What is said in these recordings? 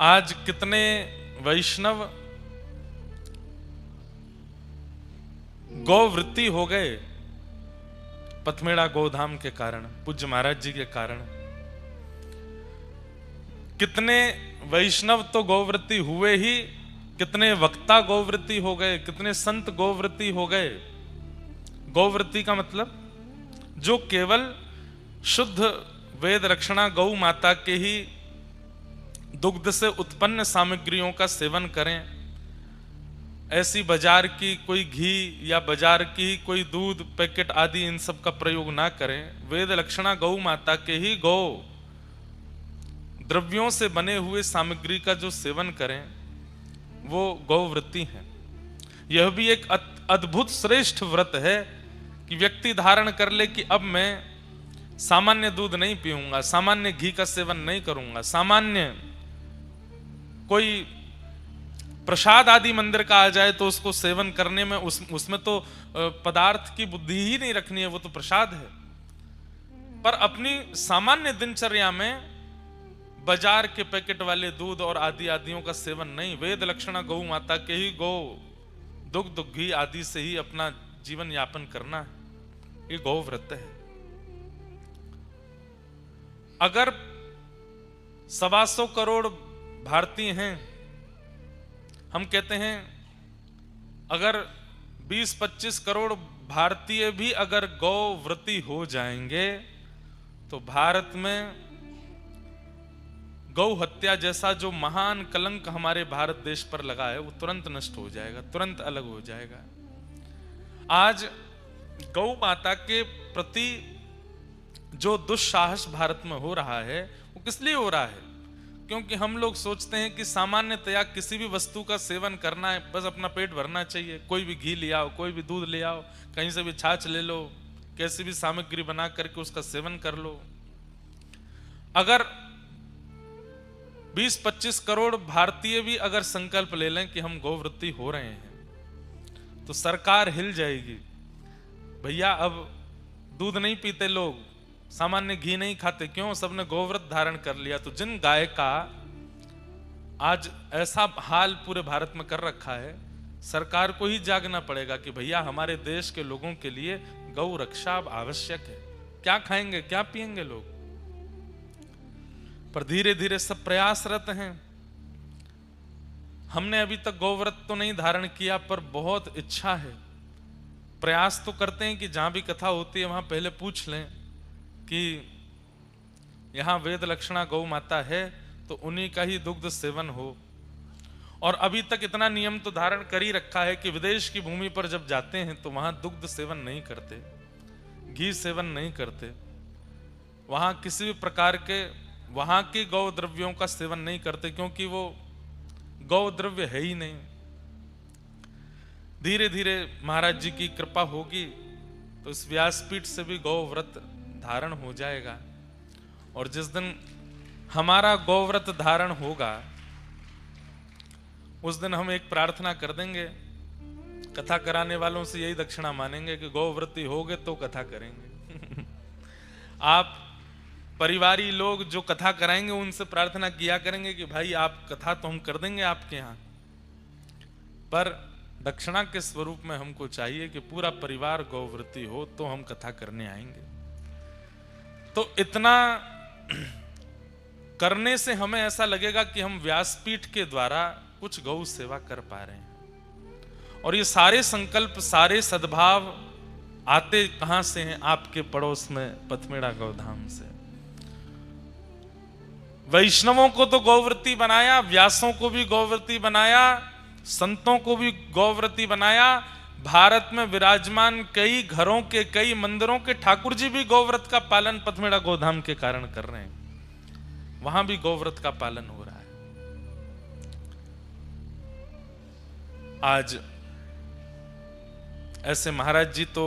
आज कितने वैष्णव गौवृत्ति हो गए पथमेड़ा गोधाम के कारण, पूज्य महाराज जी के कारण। कितने वैष्णव तो गौवृत्ति हुए ही, कितने वक्ता गौवृत्ति हो गए, कितने संत गौवृत्ति हो गए। गौवृत्ति का मतलब जो केवल शुद्ध वेद रक्षणा गौ माता के ही दुग्ध से उत्पन्न सामग्रियों का सेवन करें, ऐसी बाजार की कोई घी या बाजार की कोई दूध पैकेट आदि इन सब का प्रयोग ना करें। वेद लक्षणा गौ माता के ही गौ द्रव्यों से बने हुए सामग्री का जो सेवन करें वो गौवृत्ति है। यह भी एक अद्भुत श्रेष्ठ व्रत है कि व्यक्ति धारण कर ले कि अब मैं सामान्य दूध नहीं पीऊंगा, सामान्य घी का सेवन नहीं करूंगा, सामान्य कोई प्रसाद आदि मंदिर का आ जाए तो उसको सेवन करने में उसमें तो पदार्थ की बुद्धि ही नहीं रखनी है, वो तो प्रसाद है। पर अपनी सामान्य दिनचर्या में बाजार के पैकेट वाले दूध और आदि आदियों का सेवन नहीं, वेद लक्षणा गौ माता के ही गौ दुग्ध घी आदि से ही अपना जीवन यापन करना है, ये गौ व्रत है। अगर 125 करोड़ भारतीय हैं, हम कहते हैं अगर 20-25 करोड़ भारतीय भी अगर गौव्रती हो जाएंगे तो भारत में गौ हत्या जैसा जो महान कलंक हमारे भारत देश पर लगा है वो तुरंत नष्ट हो जाएगा, तुरंत अलग हो जाएगा। आज गौ माता के प्रति जो दुस्साहस भारत में हो रहा है वो किस लिए हो रहा है? क्योंकि हम लोग सोचते हैं कि सामान्यतया किसी भी वस्तु का सेवन करना है, बस अपना पेट भरना चाहिए। कोई भी घी ले आओ, कोई भी दूध ले आओ, कहीं से भी छाछ ले लो, कैसी भी सामग्री बना करके उसका सेवन कर लो। अगर 20-25 करोड़ भारतीय भी अगर संकल्प ले लें कि हम गौवृत्ति हो रहे हैं तो सरकार हिल जाएगी। भैया अब दूध नहीं पीते लोग, सामान्य घी नहीं खाते, क्यों? सबने गौव्रत धारण कर लिया। तो जिन गाय का आज ऐसा हाल पूरे भारत में कर रखा है, सरकार को ही जागना पड़ेगा कि भैया हमारे देश के लोगों के लिए गौ रक्षा अब आवश्यक है। क्या खाएंगे, क्या पिएंगे लोग? पर धीरे धीरे सब प्रयासरत हैं। हमने अभी तक गौव्रत तो नहीं धारण किया पर बहुत इच्छा है। प्रयास तो करते हैं कि जहां भी कथा होती है वहां पहले पूछ लें कि यहां वेद लक्षणा गौ माता है तो उन्हीं का ही दुग्ध सेवन हो। और अभी तक इतना नियम तो धारण कर ही रखा है कि विदेश की भूमि पर जब जाते हैं तो वहां दुग्ध सेवन नहीं करते, घी सेवन नहीं करते, वहां किसी भी प्रकार के वहां के गौ द्रव्यों का सेवन नहीं करते, क्योंकि वो गौ द्रव्य है ही नहीं। धीरे धीरे महाराज जी की कृपा होगी तो इस व्यासपीठ से भी गौ व्रत धारण हो जाएगा। और जिस दिन हमारा गौव्रत धारण होगा उस दिन हम एक प्रार्थना कर देंगे, कथा कराने वालों से यही दक्षिणा मानेंगे कि गौव्रती होगे तो कथा करेंगे। आप परिवारी लोग जो कथा कराएंगे उनसे प्रार्थना किया करेंगे कि भाई आप कथा तो हम कर देंगे आपके यहाँ, पर दक्षिणा के स्वरूप में हमको चाहिए कि पूरा परिवार गौव्रती हो तो हम कथा करने आएंगे। तो इतना करने से हमें ऐसा लगेगा कि हम व्यासपीठ के द्वारा कुछ गौ सेवा कर पा रहे हैं। और ये सारे संकल्प, सारे सद्भाव आते कहां से हैं? आपके पड़ोस में पथमेड़ा गौधाम से। वैष्णवों को तो गौव्रती बनाया, व्यासों को भी गौव्रती बनाया, संतों को भी गौव्रती बनाया। भारत में विराजमान कई घरों के, कई मंदिरों के ठाकुर जी भी गौव्रत का पालन पथमेड़ा गोधाम के कारण कर रहे हैं। वहां भी गौव्रत का पालन हो रहा है। आज ऐसे महाराज जी तो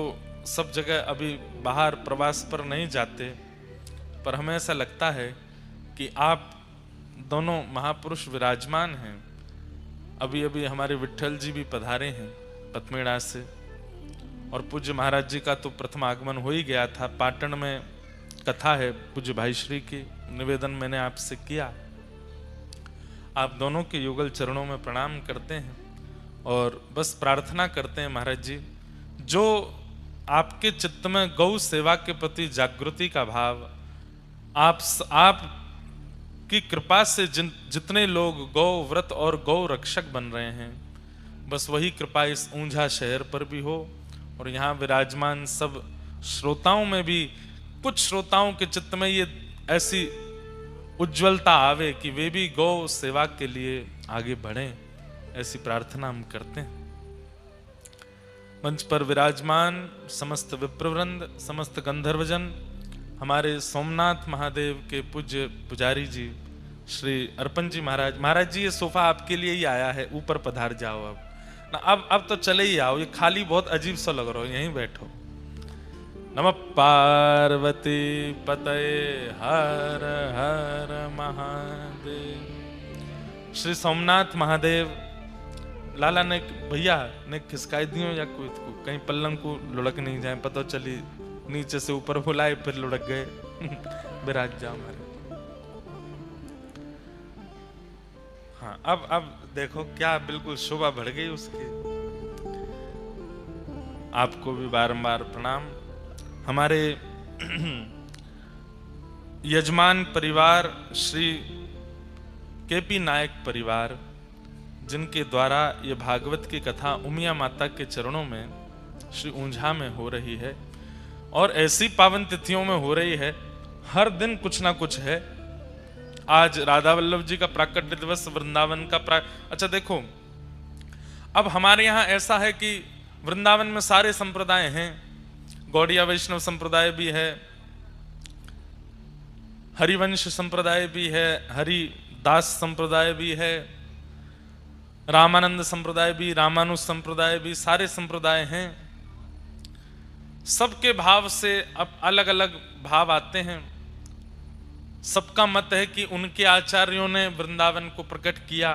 सब जगह अभी बाहर प्रवास पर नहीं जाते, पर हमें ऐसा लगता है कि आप दोनों महापुरुष विराजमान हैं। अभी अभी हमारे विट्ठल जी भी पधारे हैं पथमेड़ा से, और पूज्य महाराज जी का तो प्रथम आगमन हो ही गया था। पाटन में कथा है पूज्य भाई श्री की, निवेदन मैंने आपसे किया। आप दोनों के युगल चरणों में प्रणाम करते हैं और बस प्रार्थना करते हैं महाराज जी, जो आपके चित्त में गौ सेवा के प्रति जागृति का भाव, आप की कृपा से जितने लोग गौ व्रत और गौ रक्षक बन रहे हैं, बस वही कृपा इस ऊंझा शहर पर भी हो और यहाँ विराजमान सब श्रोताओं में भी, कुछ श्रोताओं के चित्त में ये ऐसी उज्ज्वलता आवे कि वे भी गौ सेवा के लिए आगे बढ़ें, ऐसी प्रार्थना हम करते हैं। मंच पर विराजमान समस्त विप्रवृंद, समस्त गंधर्वजन, हमारे सोमनाथ महादेव के पूज्य पुजारी जी श्री अर्पण जी महाराज, महाराज जी ये सोफा आपके लिए ही आया है, ऊपर पधार जाओ अब ना, अब तो चले ही आओ, ये खाली बहुत अजीब सा लग रहा हो, यहीं बैठो। नमः पार्वती पतये हर हर महादेव। श्री सोमनाथ महादेव लाला ने भैया ने खिसकाई दियो या कोई कहीं पल्लंग को लुढ़क नहीं जाए, पता चली नीचे से ऊपर बुलाए फिर लुढ़क गए। विराज जाओ हमारे। हाँ अब देखो क्या बिल्कुल शोभा बढ़ गई उसकी। आपको भी बारंबार प्रणाम। हमारे यजमान परिवार श्री केपी नायक परिवार, जिनके द्वारा ये भागवत की कथा उमिया माता के चरणों में श्री ऊंझा में हो रही है और ऐसी पावन तिथियों में हो रही है, हर दिन कुछ ना कुछ है। आज राधा वल्लभ जी का प्राकट्य दिवस, वृंदावन का अच्छा देखो, अब हमारे यहाँ ऐसा है कि वृंदावन में सारे संप्रदाय हैं, गौड़िया वैष्णव संप्रदाय भी है, हरिवंश संप्रदाय भी है, हरिदास संप्रदाय भी है, रामानंद संप्रदाय भी, रामानुज संप्रदाय भी, सारे संप्रदाय हैं। सबके भाव से अब अलग अलग भाव आते हैं। सबका मत है कि उनके आचार्यों ने वृंदावन को प्रकट किया।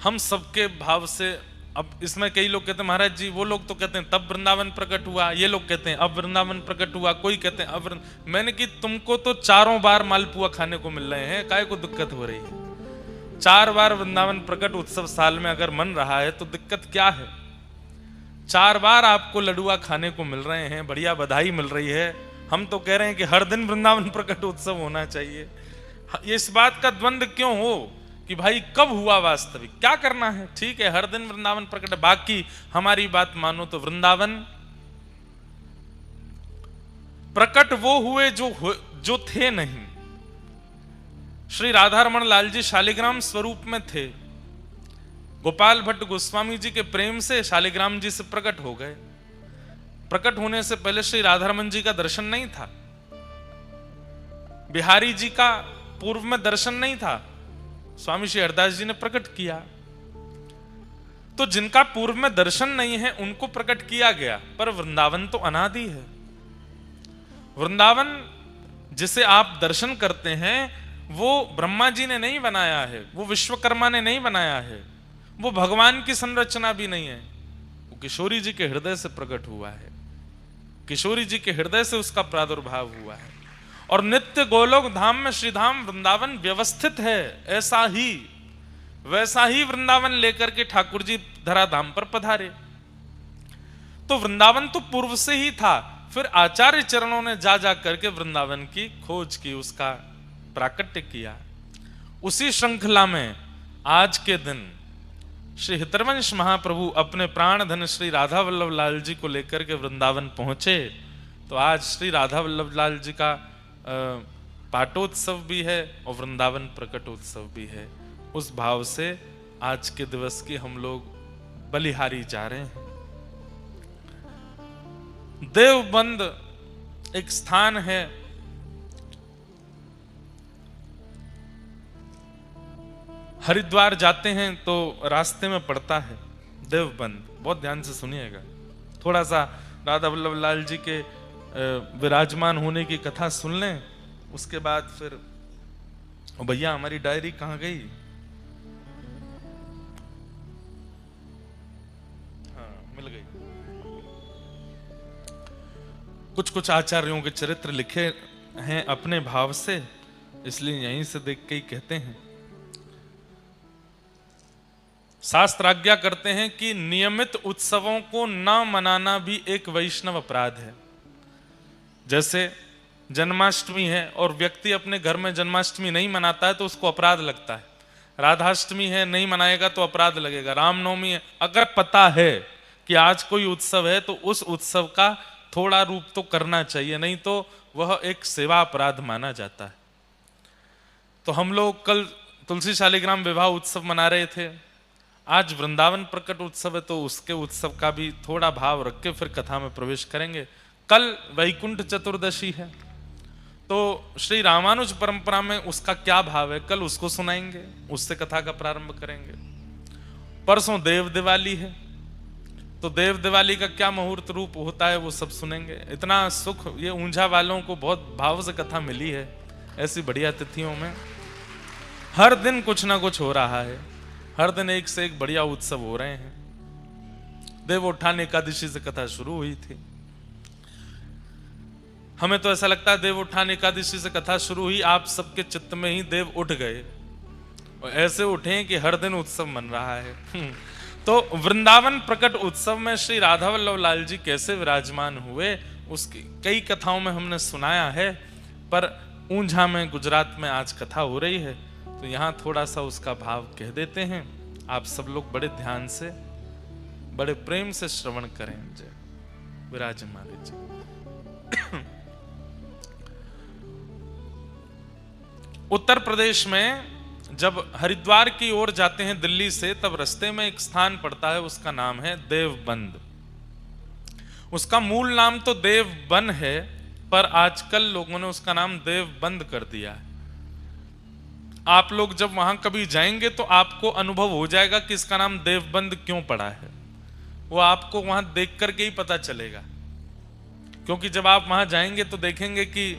हम सबके भाव से, अब इसमें कई लोग कहते हैं महाराज जी, वो लोग तो कहते हैं तब वृंदावन प्रकट हुआ, ये लोग कहते हैं अब वृंदावन प्रकट हुआ, कोई कहते हैं अब मैंने कि तुमको तो 4 बार मालपुआ खाने को मिल रहे हैं, काहे को दिक्कत हो रही है? 4 बार वृंदावन प्रकट उत्सव साल में अगर मन रहा है तो दिक्कत क्या है? 4 बार आपको लडुआ खाने को मिल रहे हैं, बढ़िया बधाई मिल रही है। हम तो कह रहे हैं कि हर दिन वृंदावन प्रकट उत्सव होना चाहिए। इस बात का द्वंद्व क्यों हो कि भाई कब हुआ वास्तविक, क्या करना है? ठीक है, हर दिन वृंदावन प्रकट है, बाकी हमारी बात मानो तो वृंदावन प्रकट वो हुए जो थे नहीं। श्री राधारमण लाल जी शालिग्राम स्वरूप में थे, गोपाल भट्ट गोस्वामी जी के प्रेम से शालिग्राम जी से प्रकट हो गए। प्रकट होने से पहले श्री राधारमण जी का दर्शन नहीं था, बिहारी जी का पूर्व में दर्शन नहीं था, स्वामी श्री हरदास जी ने प्रकट किया। तो जिनका पूर्व में दर्शन नहीं है उनको प्रकट किया गया, पर वृंदावन तो अनादि है। वृंदावन जिसे आप दर्शन करते हैं वो ब्रह्मा जी ने नहीं बनाया है, वो विश्वकर्मा ने नहीं बनाया है, वो भगवान की संरचना भी नहीं है, वो किशोरी जी के हृदय से प्रकट हुआ है, किशोरी जी के हृदय से उसका प्रादुर्भाव हुआ है। और नित्य गोलोक धाम में श्रीधाम वृंदावन व्यवस्थित है, ऐसा ही वैसा ही वृंदावन लेकर के ठाकुर जी धराधाम पर पधारे। तो वृंदावन तो पूर्व से ही था, फिर आचार्य चरणों ने जा करके वृंदावन की खोज की, उसका प्राकट्य किया। उसी श्रृंखला में आज के दिन श्री हितरवंश महाप्रभु अपने प्राण धन श्री राधा वल्लभ लाल जी को लेकर के वृंदावन पहुंचे। तो आज श्री राधा वल्लभ लाल जी का पाटोत्सव भी है और वृंदावन प्रकटोत्सव भी है। उस भाव से आज के दिवस की हम लोग बलिहारी जा रहे हैं। देवबंद एक स्थान है, हरिद्वार जाते हैं तो रास्ते में पड़ता है देवबंद, बहुत ध्यान से सुनिएगा। थोड़ा सा राधा वल्लभ लाल जी के विराजमान होने की कथा सुन लें, उसके बाद फिर भैया हमारी डायरी कहाँ गई? हाँ मिल गई। कुछ आचार्यों के चरित्र लिखे हैं अपने भाव से, इसलिए यहीं से देख के ही कहते हैं। शास्त्र आज्ञा करते हैं कि नियमित उत्सवों को न मनाना भी एक वैष्णव अपराध है। जैसे जन्माष्टमी है और व्यक्ति अपने घर में जन्माष्टमी नहीं मनाता है तो उसको अपराध लगता है। राधाष्टमी है, नहीं मनाएगा तो अपराध लगेगा। रामनवमी है, अगर पता है कि आज कोई उत्सव है तो उस उत्सव का थोड़ा रूप तो करना चाहिए, नहीं तो वह एक सेवा अपराध माना जाता है। तो हम लोग कल तुलसी शालिग्राम विवाह उत्सव मना रहे थे, आज वृंदावन प्रकट उत्सव है तो उसके उत्सव का भी थोड़ा भाव रख के फिर कथा में प्रवेश करेंगे। कल वैकुंठ चतुर्दशी है तो श्री रामानुज परंपरा में उसका क्या भाव है कल उसको सुनाएंगे, उससे कथा का प्रारंभ करेंगे। परसों देव दिवाली है तो देव दिवाली का क्या मुहूर्त रूप होता है वो सब सुनेंगे। इतना सुख ये ऊंझा वालों को बहुत भाव से कथा मिली है ऐसी बढ़िया तिथियों में। हर दिन कुछ ना कुछ हो रहा है, हर दिन एक से एक बढ़िया उत्सव हो रहे हैं। देवोत्थान एकादशी से कथा शुरू हुई थी। हमें तो ऐसा लगता है देवोत्थान एकादशी से कथा शुरू हुई, आप सबके चित्त में ही देव उठ गए और ऐसे उठे कि हर दिन उत्सव मन रहा है। तो वृंदावन प्रकट उत्सव में श्री राधा वल्लभ लाल जी कैसे विराजमान हुए उसकी कई कथाओं में हमने सुनाया है, पर ऊंझा में गुजरात में आज कथा हो रही है तो यहाँ थोड़ा सा उसका भाव कह देते हैं। आप सब लोग बड़े ध्यान से बड़े प्रेम से श्रवण करें। जय विराजमान जी। उत्तर प्रदेश में जब हरिद्वार की ओर जाते हैं दिल्ली से, तब रास्ते में एक स्थान पड़ता है, उसका नाम है देवबंद। उसका मूल नाम तो देवबन है, पर आजकल लोगों ने उसका नाम देवबंद कर दिया है। आप लोग जब वहां कभी जाएंगे तो आपको अनुभव हो जाएगा कि इसका नाम देवबंद क्यों पड़ा है। वो आपको वहां देख करके ही पता चलेगा, क्योंकि जब आप वहां जाएंगे तो देखेंगे कि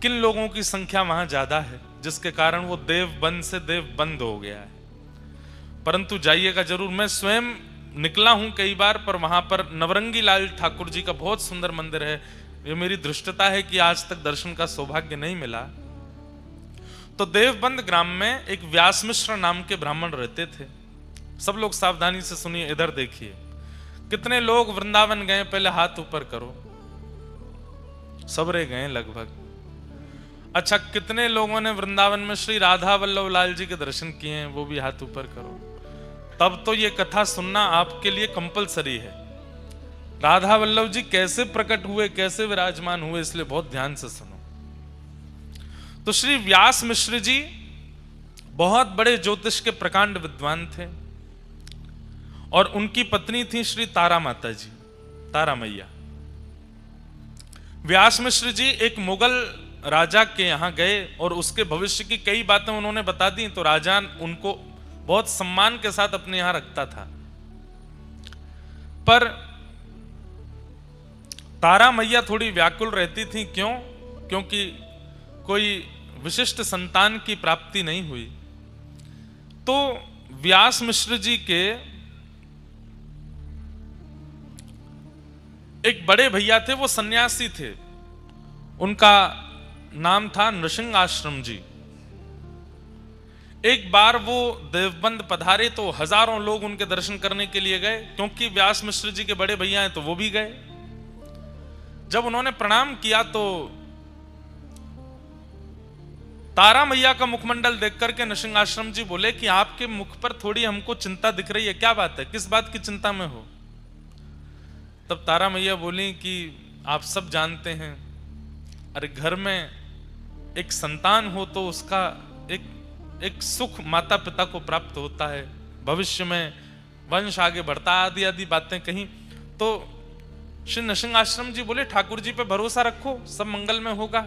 किन लोगों की संख्या वहां ज्यादा है, जिसके कारण वो देवबंद से देवबंद हो गया है। परंतु जाइएगा जरूर। मैं स्वयं निकला हूं कई बार, पर वहां पर नवरंगी लाल ठाकुर जी का बहुत सुंदर मंदिर है। ये मेरी धृष्टता है कि आज तक दर्शन का सौभाग्य नहीं मिला। तो देवबंद ग्राम में एक व्यास मिश्र नाम के ब्राह्मण रहते थे। सब लोग सावधानी से सुनिए, इधर देखिए। कितने लोग वृंदावन गए, पहले हाथ ऊपर करो। सबरे गए लगभग। अच्छा, कितने लोगों ने वृंदावन में श्री राधा वल्लभ लाल जी के दर्शन किए हैं, वो भी हाथ ऊपर करो। तब तो ये कथा सुनना आपके लिए कंपलसरी है। राधा वल्लभ जी कैसे प्रकट हुए, कैसे विराजमान हुए, इसलिए बहुत ध्यान से सुनो। तो श्री व्यास मिश्र जी बहुत बड़े ज्योतिष के प्रकांड विद्वान थे और उनकी पत्नी थी श्री तारा माता जी, तारा मैया। व्यास मिश्र जी एक मुगल राजा के यहां गए और उसके भविष्य की कई बातें उन्होंने बता दी, तो राजा उनको बहुत सम्मान के साथ अपने यहां रखता था। पर तारा मैया थोड़ी व्याकुल रहती थी। क्यों? क्योंकि कोई विशिष्ट संतान की प्राप्ति नहीं हुई। तो व्यास मिश्र जी के एक बड़े भैया थे, वो सन्यासी थे, उनका नाम था नृसिंह आश्रम जी। एक बार वो देवबंद पधारे तो हजारों लोग उनके दर्शन करने के लिए गए, क्योंकि व्यास मिश्र जी के बड़े भैया हैं तो वो भी गए। जब उन्होंने प्रणाम किया तो तारा मैया का मुखमंडल देख करके नृसिंह आश्रम जी बोले कि आपके मुख पर थोड़ी हमको चिंता दिख रही है, क्या बात है, किस बात की चिंता में हो? तब तारा मैया बोली कि आप सब जानते हैं, अरे घर में एक संतान हो तो उसका एक सुख माता पिता को प्राप्त होता है, भविष्य में वंश आगे बढ़ता, आदि आदि बातें कहीं। तो श्री नृसिंह आश्रम जी बोले ठाकुर जी पे भरोसा रखो, सब मंगल में होगा।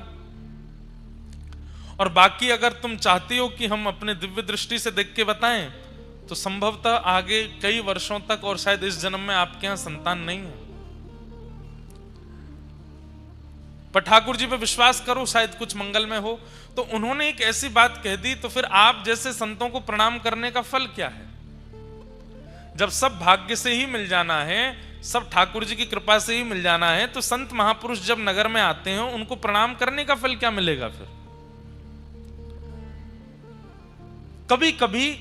और बाकी अगर तुम चाहती हो कि हम अपने दिव्य दृष्टि से देख के बताएं तो संभवतः आगे कई वर्षों तक और शायद इस जन्म में आपके यहां संतान नहीं है, पर ठाकुर जी पे विश्वास करो, शायद कुछ मंगल में हो। तो उन्होंने एक ऐसी बात कह दी, तो फिर आप जैसे संतों को प्रणाम करने का फल क्या है? जब सब भाग्य से ही मिल जाना है, सब ठाकुर जी की कृपा से ही मिल जाना है, तो संत महापुरुष जब नगर में आते हैं उनको प्रणाम करने का फल क्या मिलेगा? फिर कभी कभी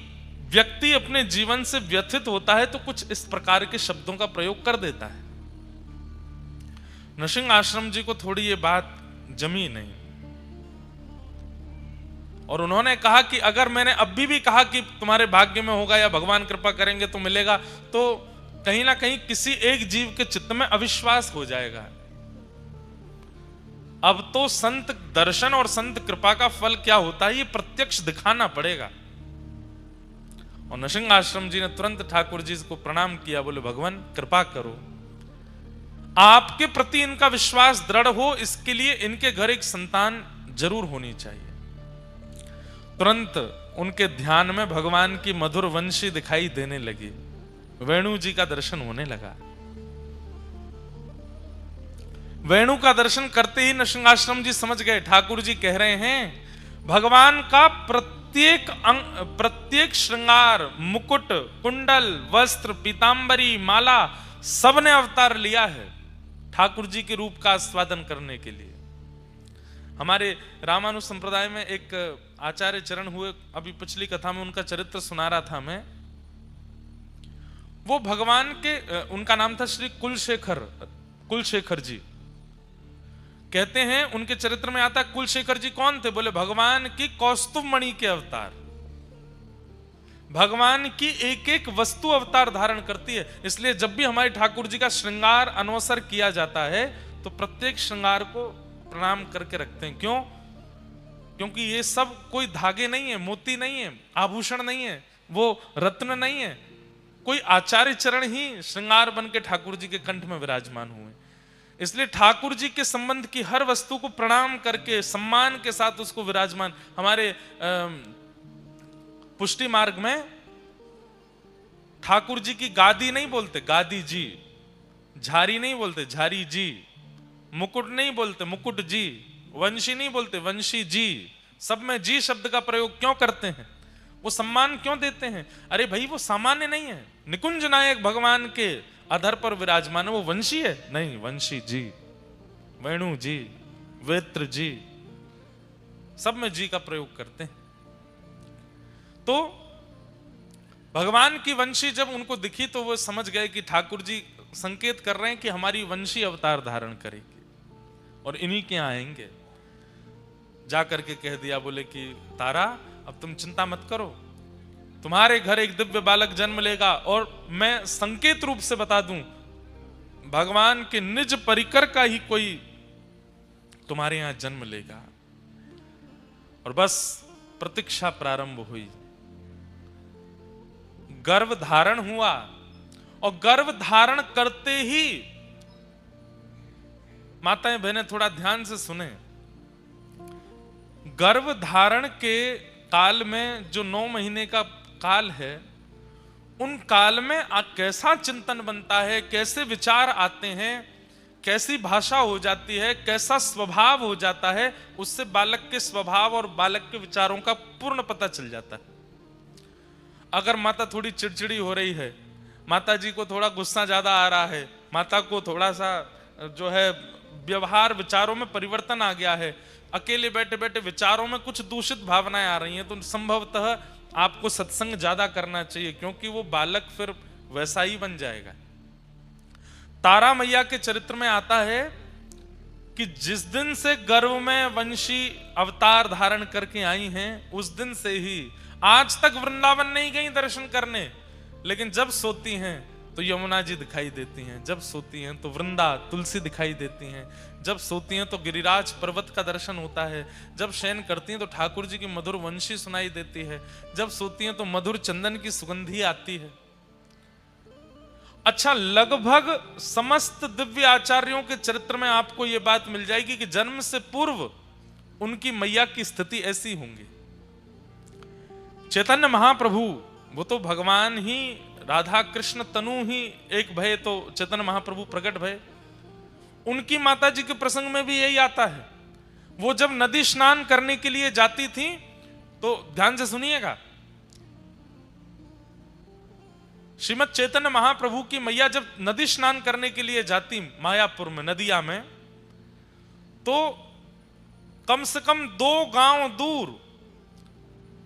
व्यक्ति अपने जीवन से व्यथित होता है तो कुछ इस प्रकार के शब्दों का प्रयोग कर देता है। नृसिंह आश्रम जी को थोड़ी ये बात जमी नहीं, और उन्होंने कहा कि अगर मैंने अभी भी कहा कि तुम्हारे भाग्य में होगा या भगवान कृपा करेंगे तो मिलेगा, तो कहीं ना कहीं किसी एक जीव के चित्त में अविश्वास हो जाएगा। अब तो संत दर्शन और संत कृपा का फल क्या होता है ये प्रत्यक्ष दिखाना पड़ेगा। और नृसिंह आश्रम जी ने तुरंत ठाकुर जी को प्रणाम किया, बोले भगवान कृपा करो, आपके प्रति इनका विश्वास दृढ़ हो, इसके लिए इनके घर एक संतान जरूर होनी चाहिए। तुरंत उनके ध्यान में भगवान की मधुर वंशी दिखाई देने लगी, वेणु जी का दर्शन होने लगा। वेणु का दर्शन करते ही नृसिंह आश्रम जी समझ गए, ठाकुर जी कह रहे हैं भगवान का प्रत्येक श्रृंगार, मुकुट, कुंडल, वस्त्र, पीतांबरी, माला सब ने अवतार लिया है ठाकुर जी के रूप का आस्वादन करने के लिए। हमारे रामानुज संप्रदाय में एक आचार्य चरण हुए, अभी पिछली कथा में उनका चरित्र सुना रहा था मैं। वो भगवान के, उनका नाम था श्री कुलशेखर जी। कहते हैं उनके चरित्र में आता है, कुलशेखर जी कौन थे? बोले भगवान की कौस्तुभ मणि के अवतार। भगवान की एक एक वस्तु अवतार धारण करती है, इसलिए जब भी हमारे ठाकुर जी का श्रृंगार अनवसर किया जाता है तो प्रत्येक श्रृंगार को प्रणाम करके रखते हैं। क्यों? क्योंकि ये सब कोई धागे नहीं है, मोती नहीं है, आभूषण नहीं है, वो रत्न नहीं है, कोई आचार्य चरण ही श्रृंगार बन के ठाकुर जी के कंठ में विराजमान हुए। इसलिए ठाकुर जी के संबंध की हर वस्तु को प्रणाम करके सम्मान के साथ उसको विराजमान। हमारे पुष्टि मार्ग में ठाकुर जी की गादी नहीं बोलते गादी जी, झारी नहीं बोलते झारी जी, मुकुट नहीं बोलते मुकुट जी, वंशी नहीं बोलते वंशी जी। सब में जी शब्द का प्रयोग क्यों करते हैं? वो सम्मान क्यों देते हैं? अरे भाई वो सामान्य नहीं है, निकुंज नायक भगवान के अधर पर विराजमान है, वो वंशी है नहीं, वंशी जी, वेणु जी, वेत्र जी, सब में जी का प्रयोग करते हैं। तो भगवान की वंशी जब उनको दिखी तो वो समझ गए कि ठाकुर जी संकेत कर रहे हैं कि हमारी वंशी अवतार धारण करेगी और इन्हीं के आएंगे। जाकर के कह दिया, बोले कि तारा अब तुम चिंता मत करो, तुम्हारे घर एक दिव्य बालक जन्म लेगा, और मैं संकेत रूप से बता दूं भगवान के निज परिकर का ही कोई तुम्हारे यहां जन्म लेगा। और बस प्रतीक्षा प्रारंभ हुई, गर्भ धारण हुआ, और गर्भ धारण करते ही माताएं बहनें थोड़ा ध्यान से सुने, गर्भ धारण के काल में जो 9 महीने का काल है, उन काल में कैसा चिंतन बनता है, कैसे विचार आते हैं, कैसी भाषा हो जाती है, कैसा स्वभाव हो जाता है, उससे बालक के स्वभाव और बालक के विचारों का पूर्ण पता चल जाता है। अगर माता थोड़ी चिड़चिड़ी हो रही है, माता जी को थोड़ा गुस्सा ज्यादा आ रहा है, माता को थोड़ा सा जो है व्यवहार विचारों में परिवर्तन आ गया है, अकेले बैठे बैठे विचारों में कुछ दूषित भावनाएं आ रही हैं, तो संभवतः आपको सत्संग ज्यादा करना चाहिए, क्योंकि वो बालक फिर वैसा ही बन जाएगा। तारा मैया के चरित्र में आता है कि जिस दिन से गर्भ में वंशी अवतार धारण करके आई हैं, उस दिन से ही आज तक वृंदावन नहीं गई दर्शन करने, लेकिन जब सोती हैं तो यमुना जी दिखाई देती हैं, जब सोती हैं तो वृंदा तुलसी दिखाई देती हैं, जब सोती हैं तो गिरिराज पर्वत का दर्शन होता है, जब शयन करती हैं तो ठाकुर जी की मधुर वंशी सुनाई देती है, जब सोती हैं तो मधुर चंदन की सुगंधी आती है। अच्छा, लगभग समस्त दिव्य आचार्यों के चरित्र में आपको यह बात मिल जाएगी कि जन्म से पूर्व उनकी मैया की स्थिति ऐसी होंगी। चैतन्य महाप्रभु वो तो भगवान ही, राधा कृष्ण तनु ही एक भय, तो चैतन्य महाप्रभु प्रकट भय। उनकी माता जी के प्रसंग में भी यही आता है। वो जब नदी स्नान करने के लिए जाती थी, तो ध्यान से सुनिएगा, श्रीमद चैतन्य महाप्रभु की मैया जब नदी स्नान करने के लिए जाती मायापुर में नदिया में, तो कम से कम 2 गांव दूर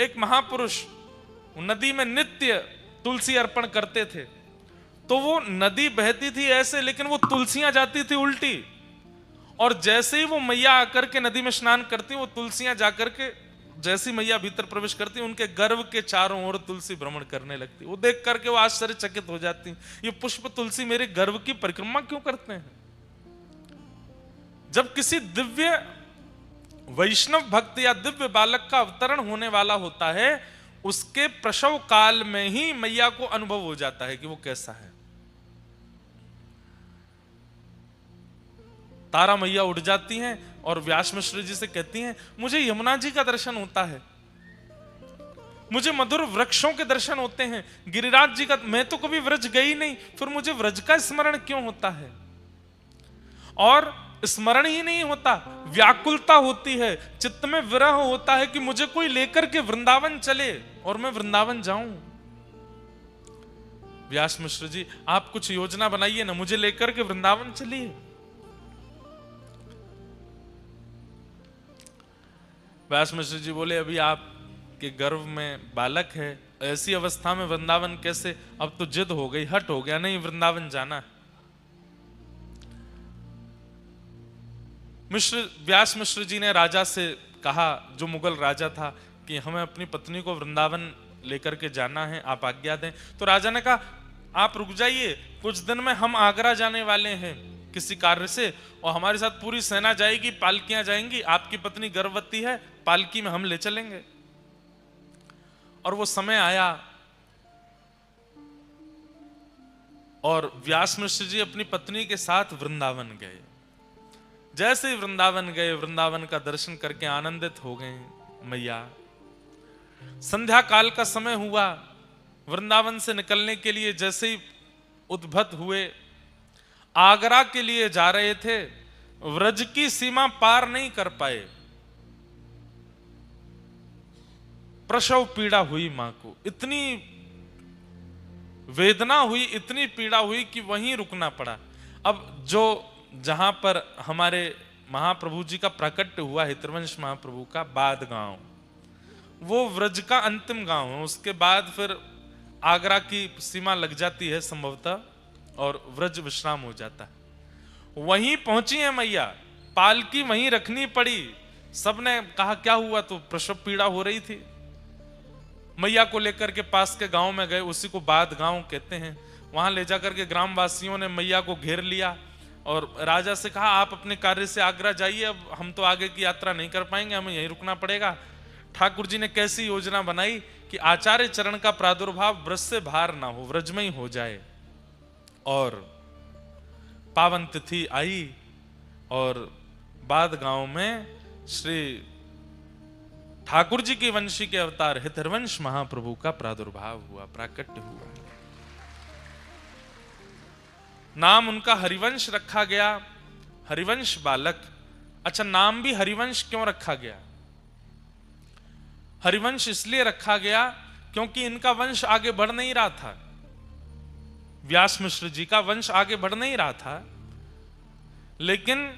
एक महापुरुष नदी में नित्य तुलसी अर्पण करते थे। तो वो नदी बहती थी ऐसे, लेकिन वो तुलसियां जाती थी उल्टी, और जैसे ही वो मैया आकर के नदी में स्नान करती, वो तुलसियां जाकर के जैसी मैया भीतर प्रवेश करती, उनके गर्भ के चारों ओर तुलसी भ्रमण करने लगती। वो देख करके वो आश्चर्यचकित हो जाती, ये पुष्प तुलसी मेरे गर्भ की परिक्रमा क्यों करते हैं। जब किसी दिव्य वैष्णव भक्त या दिव्य बालक का अवतरण होने वाला होता है, उसके प्रसव काल में ही मैया को अनुभव हो जाता है कि वो कैसा है। तारा मैया उठ जाती हैं और व्यास मिश्र जी से कहती हैं, मुझे यमुना जी का दर्शन होता है, मुझे मधुर वृक्षों के दर्शन होते हैं, गिरिराज जी का, मैं तो कभी व्रज गई नहीं, फिर मुझे व्रज का स्मरण क्यों होता है। और स्मरण ही नहीं होता, व्याकुलता होती है, चित्त में विरह होता है कि मुझे कोई लेकर के वृंदावन चले और मैं वृंदावन जाऊं। व्यास मिश्र जी, आप कुछ योजना बनाइए ना, मुझे लेकर के वृंदावन चलिए। व्यास मिश्र जी बोले, अभी आपके गर्भ में बालक है, ऐसी अवस्था में वृंदावन कैसे, अब तो जिद हो गई, हट हो गया, नहीं वृंदावन जाना। व्यास मिश्र जी ने राजा से कहा, जो मुगल राजा था, कि हमें अपनी पत्नी को वृंदावन लेकर के जाना है, आप आज्ञा दें। तो राजा ने कहा, आप रुक जाइए, कुछ दिन में हम आगरा जाने वाले हैं किसी कार्य से, और हमारे साथ पूरी सेना जाएगी, पालकियां जाएंगी, आपकी पत्नी गर्भवती है, पालकी में हम ले चलेंगे। और वो समय आया और व्यास मिश्र जी अपनी पत्नी के साथ वृंदावन गए। जैसे ही वृंदावन गए, वृंदावन का दर्शन करके आनंदित हो गए मैया। संध्या काल का समय हुआ, वृंदावन से निकलने के लिए जैसे ही उद्भत हुए, आगरा के लिए जा रहे थे, व्रज की सीमा पार नहीं कर पाए। प्रसव पीड़ा हुई मां को, इतनी वेदना हुई, इतनी पीड़ा हुई कि वहीं रुकना पड़ा। अब जो जहां पर हमारे महाप्रभु जी का प्राकट्य हुआ, हितरवंश महाप्रभु का बाद गांव, वो व्रज का अंतिम गांव है। उसके बाद फिर आगरा की सीमा लग जाती है संभवतः, और व्रज विश्राम हो जाता है। वहीं पहुंची है मैया, पालकी वहीं रखनी पड़ी। सबने कहा क्या हुआ, तो प्रसव पीड़ा हो रही थी। मैया को लेकर के पास के गांव में गए, उसी को बाद गांव कहते हैं। वहां ले जाकर के ग्रामवासियों ने मैया को घेर लिया और राजा से कहा, आप अपने कार्य से आगरा जाइए, अब हम तो आगे की यात्रा नहीं कर पाएंगे, हमें यहीं रुकना पड़ेगा। ठाकुर जी ने कैसी योजना बनाई कि आचार्य चरण का प्रादुर्भाव व्रज से बाहर ना हो, व्रज में ही हो जाए। और पावन तिथि आई और बाद गांव में श्री ठाकुर जी के वंशी के अवतार हितरवंश महाप्रभु का प्रादुर्भाव हुआ, प्राकट्य हुआ। नाम उनका हरिवंश रखा गया, हरिवंश बालक। अच्छा, नाम भी हरिवंश क्यों रखा गया? हरिवंश इसलिए रखा गया क्योंकि इनका वंश आगे बढ़ नहीं रहा था। व्यास मिश्र जी का वंश आगे बढ़ नहीं रहा था, लेकिन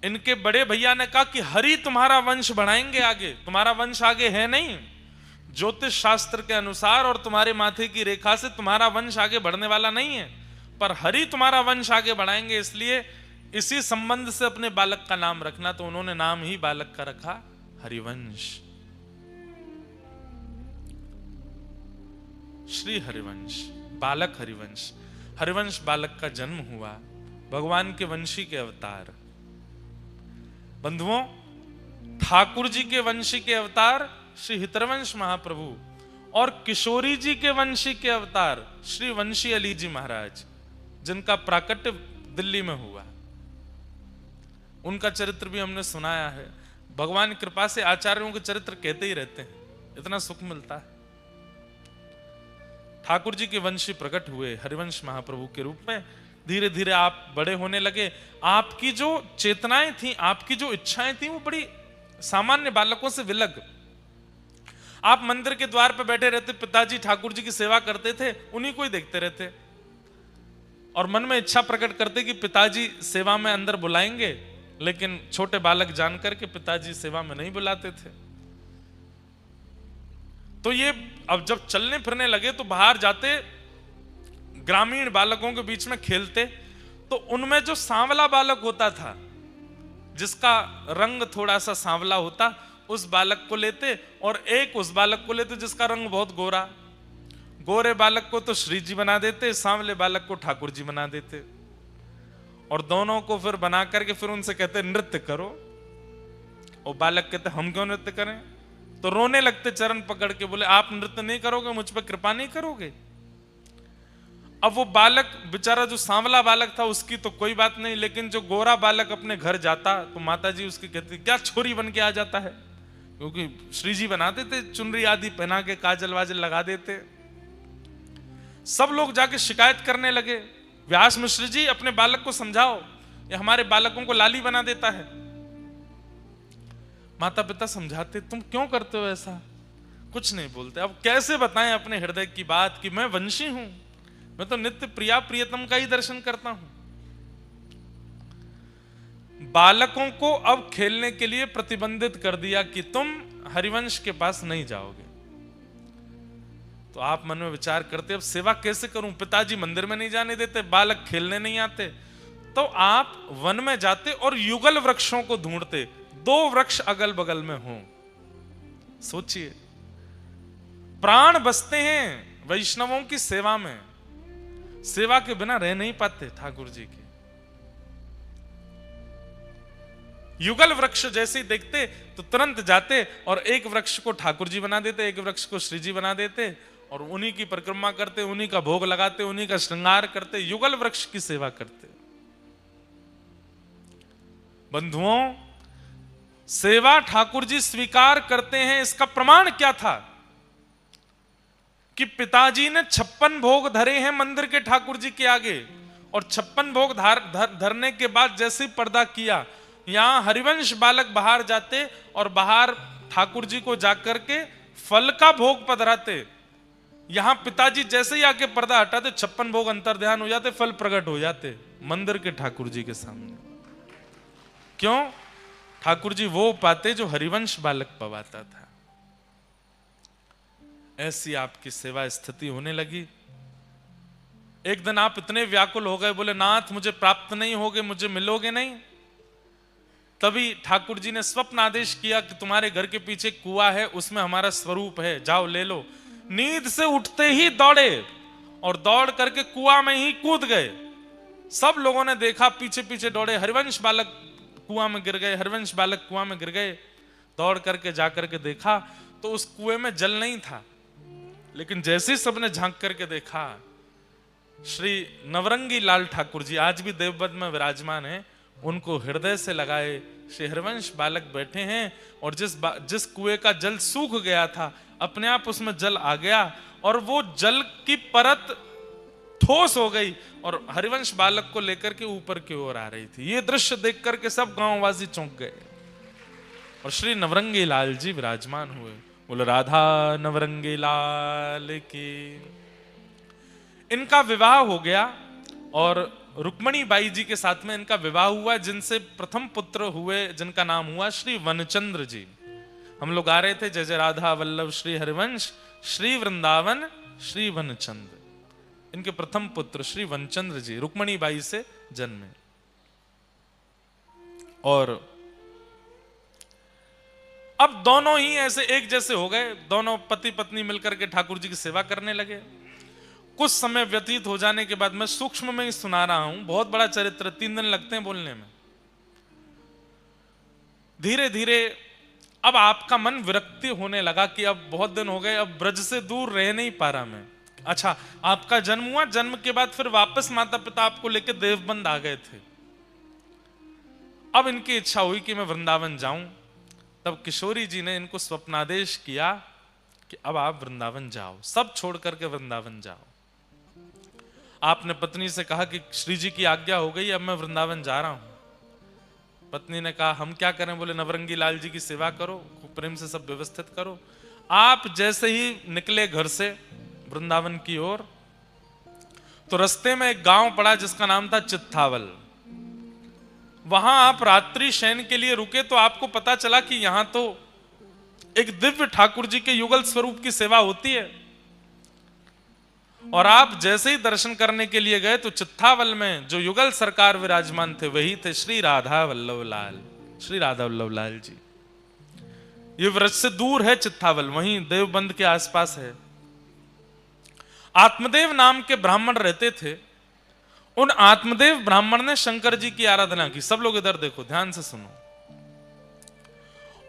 इनके बड़े भैया ने कहा कि हरि तुम्हारा वंश बढ़ाएंगे आगे, तुम्हारा वंश आगे है नहीं। ज्योतिष शास्त्र के अनुसार और तुम्हारे माथे की रेखा से तुम्हारा वंश आगे बढ़ने वाला नहीं है, पर हरि तुम्हारा वंश आगे बढ़ाएंगे, इसलिए इसी संबंध से अपने बालक का नाम रखना। तो उन्होंने नाम ही बालक का रखा हरिवंश, श्री हरिवंश, बालक हरिवंश। हरिवंश बालक का जन्म हुआ, भगवान के वंशी के अवतार। बंधुओं, ठाकुर जी के वंशी के अवतार श्री हितरवंश महाप्रभु और किशोरी जी के वंशी के अवतार श्री वंशी अली जी महाराज, जिनका प्राकट्य दिल्ली में हुआ। उनका चरित्र भी हमने सुनाया है। भगवान की कृपा से आचार्यों के चरित्र कहते ही रहते हैं, इतना सुख मिलता है। ठाकुर जी के वंशी प्रकट हुए हरिवंश महाप्रभु के रूप में। धीरे धीरे आप बड़े होने लगे। आपकी जो चेतनाएं थी, आपकी जो इच्छाएं थी, वो बड़ी सामान्य बालकों से विलग। आप मंदिर के द्वार पर बैठे रहते, पिताजी ठाकुर जी की सेवा करते थे, उन्हीं को ही देखते रहते और मन में इच्छा प्रकट करते कि पिताजी सेवा में अंदर बुलाएंगे, लेकिन छोटे बालक जानकर के पिताजी सेवा में नहीं बुलाते थे। तो ये अब जब चलने फिरने लगे तो बाहर जाते, ग्रामीण बालकों के बीच में खेलते, तो उनमें जो सांवला बालक होता था, जिसका रंग थोड़ा सा सांवला होता, उस बालक को लेते, और एक उस बालक को लेते जिसका रंग बहुत गोरा। गोरे बालक को तो श्री जी बना देते, सांवले बालक को ठाकुर जी बना देते, और दोनों को फिर बना करके फिर उनसे कहते नृत्य करो। और बालक कहते हम क्यों नृत्य करें? तो रोने लगते चरण पकड़ के, बोले आप नृत्य नहीं करोगे, मुझ पर कृपा नहीं करोगे। अब वो बालक बेचारा जो सांवला बालक था उसकी तो कोई बात नहीं, लेकिन जो गोरा बालक अपने घर जाता तो माता जी उसकी कहती क्या छोरी बन के आ जाता है, क्योंकि श्री जी बनाते थे, चुनरी आदि पहना के काजल वाजल लगा देते। सब लोग जाके शिकायत करने लगे, व्यास मिश्र जी अपने बालक को समझाओ, ये हमारे बालकों को लाली बना देता है। माता पिता समझाते, तुम क्यों करते हो ऐसा? कुछ नहीं बोलते। अब कैसे बताएं अपने हृदय की बात कि मैं वंशी हूं, मैं तो नित्य प्रिया प्रियतम का ही दर्शन करता हूं। बालकों को अब खेलने के लिए प्रतिबंधित कर दिया कि तुम हरिवंश के पास नहीं जाओगे। तो आप मन में विचार करते, अब सेवा कैसे करूं? पिताजी मंदिर में नहीं जाने देते, बालक खेलने नहीं आते, तो आप वन में जाते और युगल वृक्षों को ढूंढते, 2 वृक्ष अगल बगल में हों। सोचिए, प्राण बसते हैं वैष्णवों की सेवा में, सेवा के बिना रह नहीं पाते ठाकुर जी के। युगल वृक्ष जैसे ही देखते तो तुरंत जाते और एक वृक्ष को ठाकुर जी बना देते, एक वृक्ष को श्री जी बना देते, और उन्हीं की परिक्रमा करते, उन्हीं का भोग लगाते, उन्हीं का श्रृंगार करते, युगल वृक्ष की सेवा करते। बंधुओं, सेवा ठाकुर जी स्वीकार करते हैं, इसका प्रमाण क्या था कि पिताजी ने 56 भोग धरे हैं मंदिर के ठाकुर जी के आगे, और 56 भोग धरने के बाद जैसे ही पर्दा किया, यहां हरिवंश बालक बाहर जाते और बाहर ठाकुर जी को जाकर के फल का भोग पधराते। यहां पिताजी जैसे ही आके पर्दा हटाते, 56 भोग अंतर ध्यान हो जाते, फल प्रकट हो जाते मंदिर के ठाकुर जी के सामने। क्यों? ठाकुर जी वो पाते जो हरिवंश बालक पवाता था। ऐसी आपकी सेवा स्थिति होने लगी। एक दिन आप इतने व्याकुल हो गए, बोले नाथ मुझे प्राप्त नहीं होगे, मुझे मिलोगे नहीं। तभी ठाकुर जी ने स्वप्न आदेश किया कि तुम्हारे घर के पीछे कुआं है, उसमें हमारा स्वरूप है, जाओ ले लो। नींद से उठते ही दौड़े और दौड़ करके कुआं में ही कूद गए। सब लोगों ने देखा, पीछे पीछे दौड़े, हरिवंश बालक कुआं में गिर गए, हरिवंश बालक कुआं में गिर गए। दौड़ करके जाकर के देखा तो उस कुएं में जल नहीं था, लेकिन जैसे ही सबने झांक करके देखा, श्री नवरंगी लाल ठाकुर जी आज भी देवबंद में विराजमान हैं, उनको हृदय से लगाए श्री हरिवंश बालक बैठे हैं, और जिस कुएं का जल सूख गया था, अपने आप उसमें जल आ गया, और वो जल की परत ठोस हो गई और हरिवंश बालक को लेकर के ऊपर की ओर आ रही थी। ये दृश्य देख करके सब गांववासी चौंक गए, और श्री नवरंगी लाल जी विराजमान हुए। बोलो राधा नवरंगी लाल की। इनका विवाह हो गया और रुक्मणी बाई जी के साथ में इनका विवाह हुआ, जिनसे प्रथम पुत्र हुए, जिनका नाम हुआ श्री वनचंद्र जी। हम लोग आ रहे थे जय जय राधा वल्लभ श्री हरिवंश श्री वृंदावन श्री वनचंद्र। इनके प्रथम पुत्र श्री वनचंद्र जी रुक्मणी बाई से जन्मे, और अब दोनों ही ऐसे एक जैसे हो गए। दोनों पति पत्नी मिलकर के ठाकुर जी की सेवा करने लगे। कुछ समय व्यतीत हो जाने के बाद, मैं सूक्ष्म में ही सुना रहा हूं, बहुत बड़ा चरित्र, 3 दिन लगते हैं बोलने में। धीरे धीरे अब आपका मन विरक्ति होने लगा कि अब बहुत दिन हो गए, अब ब्रज से दूर रह नहीं पा रहा मैं। अच्छा, आपका जन्म हुआ, जन्म के बाद फिर वापस माता पिता आपको लेकर देवबंद आ गए थे। अब इनकी इच्छा हुई कि मैं वृंदावन जाऊं। तब किशोरी जी ने इनको स्वप्नादेश किया कि अब आप वृंदावन जाओ, सब छोड़ करके वृंदावन जाओ। आपने पत्नी से कहा कि श्री जी की आज्ञा हो गई, अब मैं वृंदावन जा रहा हूं। पत्नी ने कहा हम क्या करें? बोले नवरंगी लाल जी की सेवा करो, प्रेम से सब व्यवस्थित करो। आप जैसे ही निकले घर से वृंदावन की ओर, तो रास्ते में एक गांव पड़ा जिसका नाम था चित्थावल। वहां आप रात्रि शयन के लिए रुके, तो आपको पता चला कि यहां तो एक दिव्य ठाकुर जी के युगल स्वरूप की सेवा होती है। और आप जैसे ही दर्शन करने के लिए गए तो चित्तावल में जो युगल सरकार विराजमान थे वही थे श्री राधा वल्लभ लाल, श्री राधा वल्लभ लाल जी। ये व्रज से दूर है चित्तावल, वहीं देवबंद के आसपास है। आत्मदेव नाम के ब्राह्मण रहते थे। उन आत्मदेव ब्राह्मण ने शंकर जी की आराधना की। सब लोग इधर देखो, ध्यान से सुनो।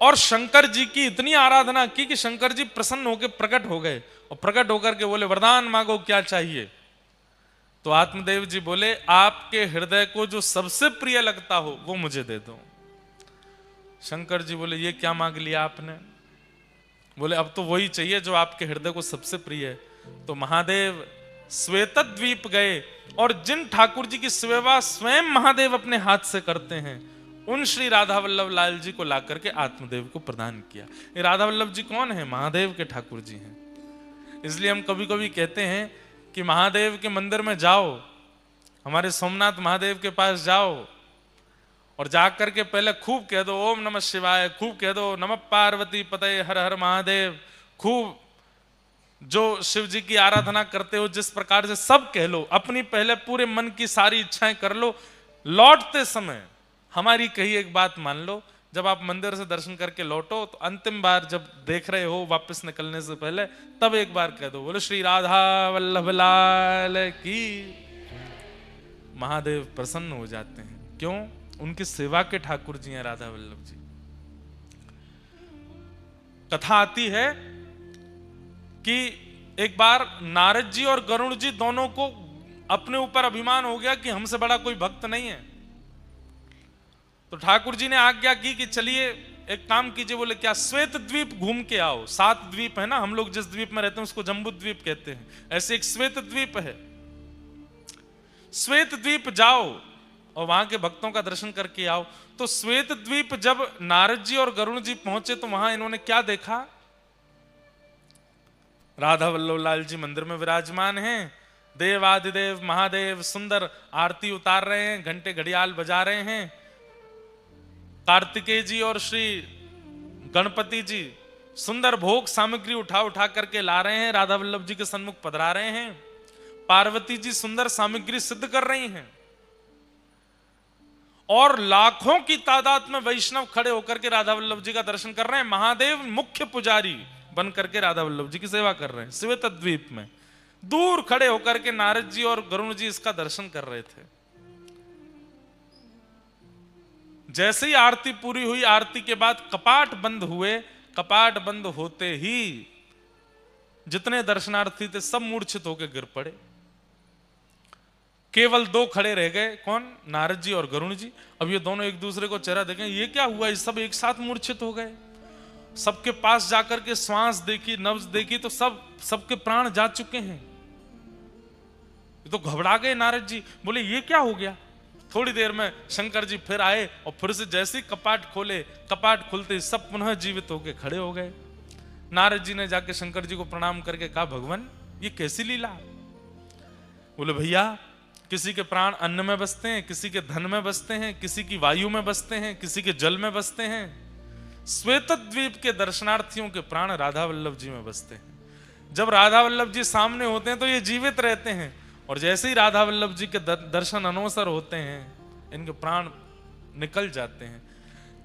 और शंकर जी की इतनी आराधना की कि शंकर जी प्रसन्न होकर प्रकट हो गए और प्रकट होकर के बोले, वरदान मांगो, क्या चाहिए। तो आत्मदेव जी बोले, आपके हृदय को जो सबसे प्रिय लगता हो वो मुझे दे दो। शंकर जी बोले, ये क्या मांग लिया आपने। बोले, अब तो वही चाहिए जो आपके हृदय को सबसे प्रिय है। तो महादेव श्वेतद्वीप गए और जिन ठाकुर जी की सेवा स्वयं महादेव अपने हाथ से करते हैं उन श्री राधा वल्लभ लाल जी को ला करके आत्मदेव को प्रदान किया। ये राधा वल्लभ जी कौन है? महादेव के ठाकुर जी हैं। इसलिए हम कभी कभी कहते हैं कि महादेव के मंदिर में जाओ, हमारे सोमनाथ महादेव के पास जाओ और जाकर के पहले खूब कह दो ओम नमः शिवाय, खूब कह दो नमः पार्वती पतये हर हर महादेव, खूब जो शिव जी की आराधना करते हो जिस प्रकार से सब कह लो, अपनी पहले पूरे मन की सारी इच्छाएं कर लो। लौटते समय हमारी कही एक बात मान लो, जब आप मंदिर से दर्शन करके लौटो तो अंतिम बार जब देख रहे हो वापस निकलने से पहले, तब एक बार कह दो, बोलो श्री राधा वल्लभ लाल की। महादेव प्रसन्न हो जाते हैं। क्यों? उनकी सेवा के ठाकुर जी हैं राधा वल्लभ जी। कथा आती है कि एक बार नारद जी और गरुड़ जी दोनों को अपने ऊपर अभिमान हो गया कि हमसे बड़ा कोई भक्त नहीं है। तो ठाकुर जी ने आज्ञा की कि चलिए एक काम कीजिए। बोले, क्या? श्वेत द्वीप घूम के आओ। 7 द्वीप है ना, हम लोग जिस द्वीप में रहते हैं उसको जम्बू द्वीप कहते हैं, ऐसे एक श्वेत द्वीप है। श्वेत द्वीप जाओ और वहां के भक्तों का दर्शन करके आओ। तो श्वेत द्वीप जब नारद जी और गरुड़ जी पहुंचे तो वहां इन्होंने क्या देखा? राधा वल्लभ लाल जी मंदिर में विराजमान हैं। देवादिदेव महादेव सुंदर आरती उतार रहे हैं, घंटे घड़ियाल बजा रहे हैं। कार्तिकेय जी और श्री गणपति जी सुंदर भोग सामग्री उठा उठा करके ला रहे हैं, राधा वल्लभ जी के सन्मुख पधरा रहे हैं। पार्वती जी सुंदर सामग्री सिद्ध कर रही हैं और लाखों की तादाद में वैष्णव खड़े होकर के राधा वल्लभ जी का दर्शन कर रहे हैं। महादेव मुख्य पुजारी बन करके राधा वल्लभ जी की सेवा कर रहे हैं। श्वेत द्वीप में दूर खड़े होकर के नारद जी और गरुड़ जी इसका दर्शन कर रहे थे। जैसे ही आरती पूरी हुई, आरती के बाद कपाट बंद हुए। कपाट बंद होते ही जितने दर्शनार्थी थे सब मूर्छित होकर गिर पड़े। केवल 2 खड़े रह गए। कौन? नारद जी और गरुड़ जी। अब ये दोनों एक दूसरे को चेहरा देखें, ये क्या हुआ? ये सब एक साथ मूर्छित हो गए। सबके पास जाकर के श्वास देखी, नब्ज देखी तो सबके प्राण जा चुके हैं। ये तो घबरा गए नारद जी। बोले, ये क्या हो गया? थोड़ी देर में शंकर जी फिर आए और फिर से जैसे ही कपाट खोले, कपाट खुलते ही सब पुनः जीवित होकर खड़े हो गए। नारद जी ने जाके शंकर जी को प्रणाम करके कहा, भगवान ये कैसी लीला? बोले, भैया किसी के प्राण अन्न में बसते हैं, किसी के धन में बसते हैं, किसी की वायु में बसते हैं, किसी के जल में बसते हैं। श्वेत द्वीप के दर्शनार्थियों के प्राण राधा वल्लभ जी में बसते हैं। जब राधा वल्लभ जी सामने होते हैं तो ये जीवित रहते हैं और जैसे ही राधा वल्लभ जी के दर्शन अनवसर होते हैं इनके प्राण निकल जाते हैं।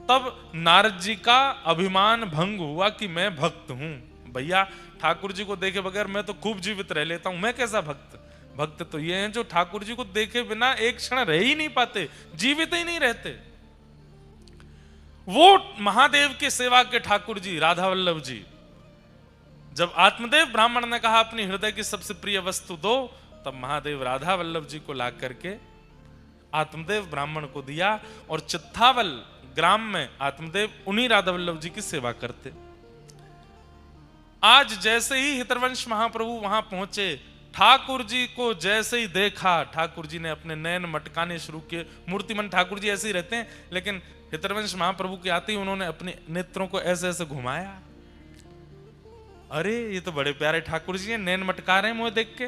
तब नारद जी का अभिमान भंग हुआ कि मैं भक्त हूं। भैया ठाकुर जी को देखे बगैर मैं तो खूब जीवित रह लेता हूं, मैं कैसा भक्त? भक्त तो ये हैं जो ठाकुर जी को देखे बिना एक क्षण रह ही नहीं पाते, जीवित ही नहीं रहते। वो महादेव के सेवा के ठाकुर जी राधा वल्लभ जी, जब आत्मदेव ब्राह्मण ने कहा अपनी हृदय की सबसे प्रिय वस्तु दो, तब महादेव राधा वल्लभ जी को ला करके आत्मदेव ब्राह्मण को दिया और चित्तावल ग्राम में आत्मदेव उन्हीं राधा वल्लभ जी की सेवा करते। आज जैसे ही हितरवंश महाप्रभु वहां पहुंचे, ठाकुर जी को जैसे ही देखा, ठाकुर जी ने अपने नयन मटकाने शुरू किए। मूर्तिमन ठाकुर जी ऐसे ही रहते हैं, लेकिन हितरवंश महाप्रभु के आते ही उन्होंने अपने नेत्रों को ऐसे ऐसे घुमाया। अरे ये तो बड़े प्यारे ठाकुर जी हैं, नैन मटका रहे हैं मुझे देख के।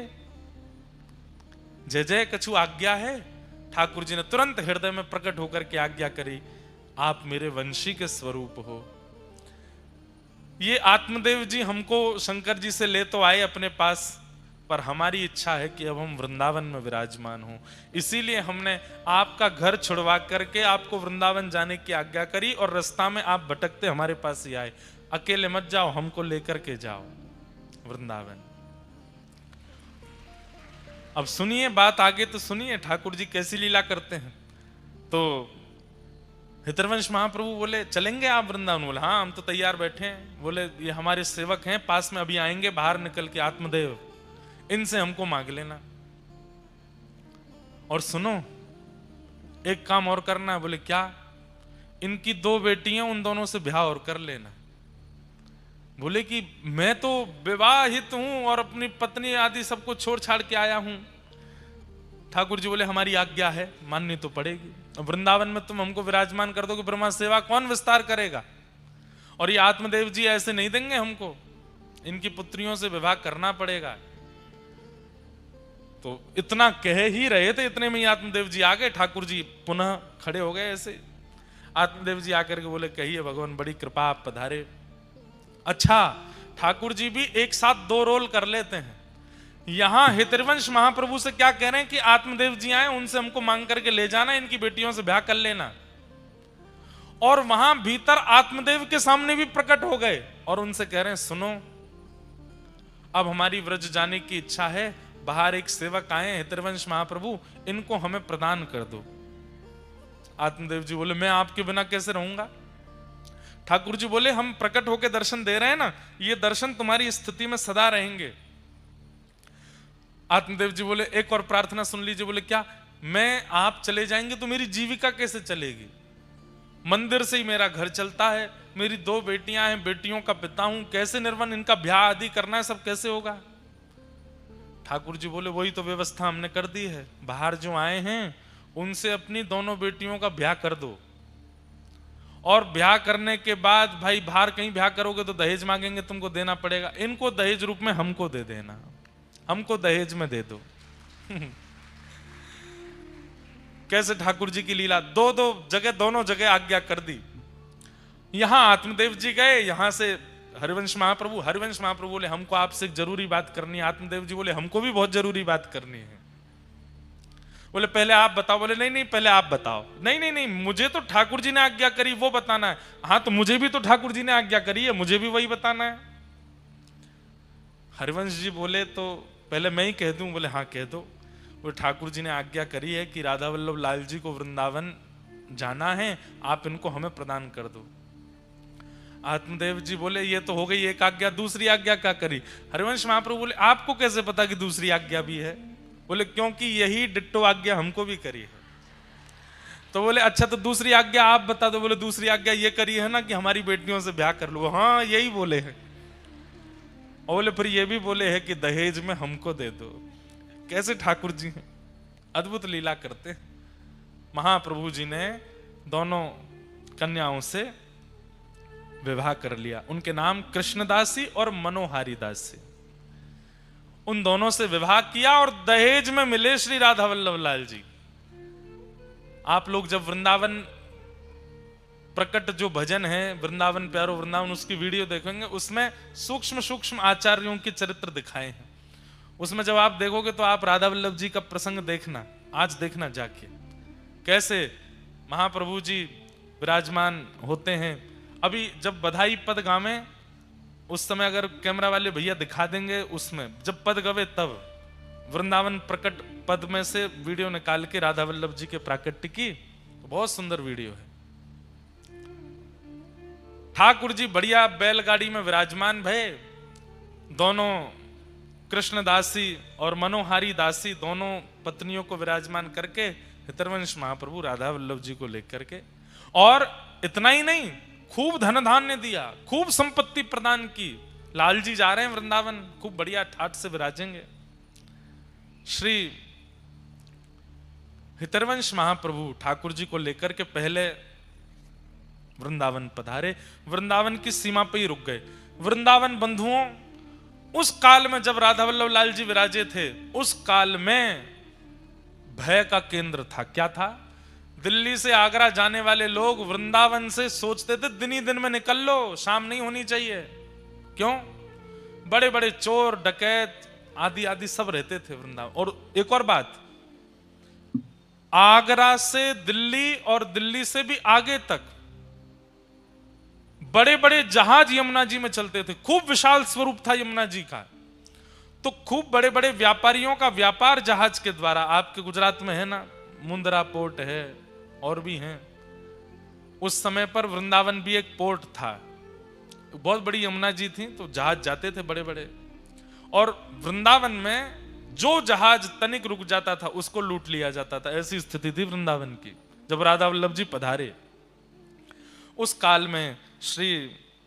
जय जय कछु आज्ञा है। ठाकुर जी ने तुरंत हृदय में प्रकट होकर के आज्ञा करी, आप मेरे वंशी के स्वरूप हो। ये आत्मदेव जी हमको शंकर जी से ले तो आए अपने पास, पर हमारी इच्छा है कि अब हम वृंदावन में विराजमान हों। इसीलिए हमने आपका घर छुड़वा करके आपको वृंदावन जाने की आज्ञा करी, और रास्ता में आप भटकते हमारे पास ही आए। अकेले मत जाओ, हमको लेकर के जाओ वृंदावन। अब सुनिए बात आगे, तो सुनिए ठाकुर जी कैसी लीला करते हैं। तो हितरवंश महाप्रभु बोले चलेंगे आप वृंदावन? बोले हाँ हम तो तैयार बैठे हैं। बोले ये हमारे सेवक हैं पास में, अभी आएंगे बाहर निकल के, आत्मदेव, इनसे हमको मांग लेना। और सुनो एक काम और करना है। बोले क्या? इनकी 2 बेटियां, उन दोनों से ब्याह और कर लेना। बोले कि मैं तो विवाहित हूं और अपनी पत्नी आदि सबको छोड़ छाड़ के आया हूं। ठाकुर जी बोले हमारी आज्ञा है, माननी तो पड़ेगी। वृंदावन में तुम हमको विराजमान कर दो कि ब्रह्मा सेवा कौन विस्तार करेगा, और ये आत्मदेव जी ऐसे नहीं देंगे हमको, इनकी पुत्रियों से विवाह करना पड़ेगा। तो इतना कह ही रहे थे, इतने में ही आत्मदेव जी आ गए। ठाकुर जी पुनः खड़े हो गए ऐसे। आत्मदेव जी आकर के बोले कहिए भगवान, बड़ी कृपा आप पधारे। अच्छा, ठाकुर जी भी एक साथ 2 रोल कर लेते हैं। यहां हितरवंश महाप्रभु से क्या कह रहे हैं कि आत्मदेव जी आए, उनसे हमको मांग करके ले जाना, इनकी बेटियों से ब्याह कर लेना। और वहां भीतर आत्मदेव के सामने भी प्रकट हो गए और उनसे कह रहे हैं सुनो, अब हमारी व्रज जाने की इच्छा है, बाहर एक सेवक आए हैं हितरवंश महाप्रभु, इनको हमें प्रदान कर दो। आत्मदेव जी बोले मैं आपके बिना कैसे रहूंगा? ठाकुर जी बोले हम प्रकट होकर दर्शन दे रहे हैं ना, ये दर्शन तुम्हारी स्थिति में सदा रहेंगे। आत्मदेव जी बोले एक और प्रार्थना सुन लीजिए। बोले क्या? मैं आप चले जाएंगे तो मेरी जीविका कैसे चलेगी? मंदिर से ही मेरा घर चलता है, मेरी 2 बेटियां हैं, बेटियों का पिता हूं, कैसे निर्वन, इनका ब्याह आदि करना है, सब कैसे होगा? ठाकुर जी बोले वही तो व्यवस्था हमने कर दी है, बाहर जो आए हैं उनसे अपनी दोनों बेटियों का ब्याह कर दो, और ब्याह करने के बाद भाई बाहर कहीं ब्याह करोगे तो दहेज मांगेंगे, तुमको देना पड़ेगा, इनको दहेज रूप में हमको दे देना, हमको दहेज में दे दो। कैसे ठाकुर जी की लीला, 2 जगह, दोनों जगह आज्ञा कर दी। यहां आत्मदेव जी गए, यहां से हरिवंश महाप्रभु बोले हमको आपसे एक जरूरी बात करनी है। आत्मदेव जी बोले हमको भी बहुत जरूरी बात करनी है। बोले पहले आप बताओ। बोले नहीं पहले आप बताओ। नहीं मुझे तो ठाकुर जी ने आज्ञा करी वो बताना है। हाँ तो मुझे भी तो ठाकुर जी ने आज्ञा करी है, मुझे भी वही बताना है। हरिवंश जी बोले तो पहले मैं ही कह दूं? बोले हाँ कह दो। वो ठाकुर जी ने आज्ञा करी है कि राधा वल्लभ लाल जी को वृंदावन जाना है, आप इनको हमें प्रदान कर दो। आत्मदेव जी बोले ये तो हो गई एक आज्ञा, दूसरी आज्ञा क्या करी? हरिवंश महाप्रभु बोले आपको कैसे पता कि दूसरी आज्ञा भी है? बोले क्योंकि यही डिट्टो आज्ञा हमको भी करी है। तो बोले अच्छा तो दूसरी आज्ञा आप बता दो। बोले दूसरी आज्ञा ये करी है ना कि हमारी बेटियों से ब्याह कर लो। हाँ यही बोले हैं। और बोले फिर ये भी बोले हैं कि दहेज में हमको दे दो। कैसे ठाकुर जी हैं, अद्भुत लीला करते हैं। महाप्रभु जी ने दोनों कन्याओं से विवाह कर लिया। उनके नाम कृष्णदासी और मनोहारी दासी, उन दोनों से विवाह किया और दहेज में मिले श्री राधा वल्लभ लाल जी। आप लोग जब वृंदावन प्रकट जो भजन है वृंदावन प्यारो वृंदावन, उसकी वीडियो देखेंगे, उसमें सूक्ष्म सूक्ष्म आचार्यों के चरित्र दिखाए हैं। उसमें जब आप देखोगे तो आप राधा वल्लभ जी का प्रसंग देखना, आज देखना जाके कैसे महाप्रभु जी विराजमान होते हैं। अभी जब बधाई पद गावे उस समय अगर कैमरा वाले भैया दिखा देंगे, उसमें जब पद गवे तब वृंदावन प्रकट पद में से वीडियो निकाल के राधा वल्लभ जी के प्राकट्य की, तो बहुत सुंदर वीडियो है। ठाकुर जी बढ़िया बैलगाड़ी में विराजमान भये, दोनों कृष्णदासी और मनोहारी दासी दोनों पत्नियों को विराजमान करके हितरवंश महाप्रभु राधा वल्लभ जी को लेकर के, और इतना ही नहीं खूब धन धान्य दिया, खूब संपत्ति प्रदान की। लाल जी जा रहे हैं वृंदावन, खूब बढ़िया ठाट से विराजेंगे। श्री हितरवंश महाप्रभु ठाकुर जी को लेकर के पहले वृंदावन पधारे, वृंदावन की सीमा पे ही रुक गए। वृंदावन बंधुओं, उस काल में जब राधा वल्लभ लाल जी विराजे थे, उस काल में भय का केंद्र था। क्या था? दिल्ली से आगरा जाने वाले लोग वृंदावन से सोचते थे दिन ही दिन में निकल लो, शाम नहीं होनी चाहिए। क्यों? बड़े बड़े चोर डकैत आदि आदि सब रहते थे वृंदावन। और एक और बात, आगरा से दिल्ली और दिल्ली से भी आगे तक बड़े बड़े जहाज यमुना जी में चलते थे। खूब विशाल स्वरूप था यमुना जी का। तो खूब बड़े बड़े व्यापारियों का व्यापार जहाज के द्वारा, आपके गुजरात में है ना, मुंद्रा पोर्ट है और भी हैं। उस समय पर वृंदावन भी एक पोर्ट था, बहुत बड़ी यमुना जी थी, तो जहाज जाते थे बड़े बड़े। और वृंदावन में जो जहाज तनिक रुक जाता था उसको लूट लिया जाता था। ऐसी स्थिति थी वृंदावन की जब राधा वल्लभ जी पधारे। उस काल में श्री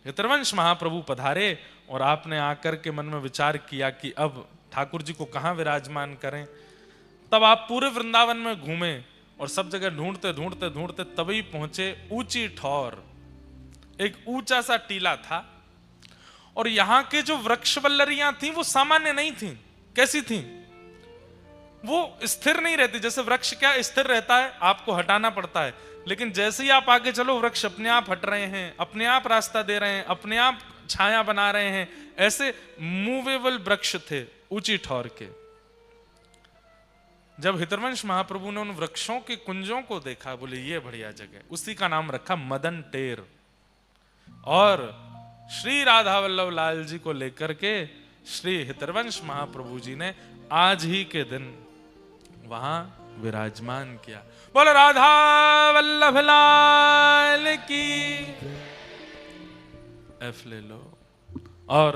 हितरवंश महाप्रभु पधारे और आपने आकर के मन में विचार किया कि अब ठाकुर जी को कहां विराजमान करें। तब आप पूरे वृंदावन में घूमे और सब जगह ढूंढते ढूंढते ढूंढते तभी पहुंचे ऊंची ठौर। एक ऊंचा सा टीला था और यहां के जो वृक्ष वल्लरियां थी वो सामान्य नहीं थी। कैसी थी? वो स्थिर नहीं रहती। जैसे वृक्ष क्या स्थिर रहता है, आपको हटाना पड़ता है, लेकिन जैसे ही आप आगे चलो वृक्ष अपने आप हट रहे हैं, अपने आप रास्ता दे रहे हैं, अपने आप छाया बना रहे हैं। ऐसे मूवेबल वृक्ष थे ऊंची ठौर के। जब हितरवंश महाप्रभु ने उन वृक्षों के कुंजों को देखा, बोले ये बढ़िया जगह, उसी का नाम रखा मदन टेर। और श्री राधा वल्लभ लाल जी को लेकर के श्री हितरवंश महाप्रभु जी ने आज ही के दिन वहां विराजमान किया। बोलो राधा वल्लभ लाल की। एफ ले लो। और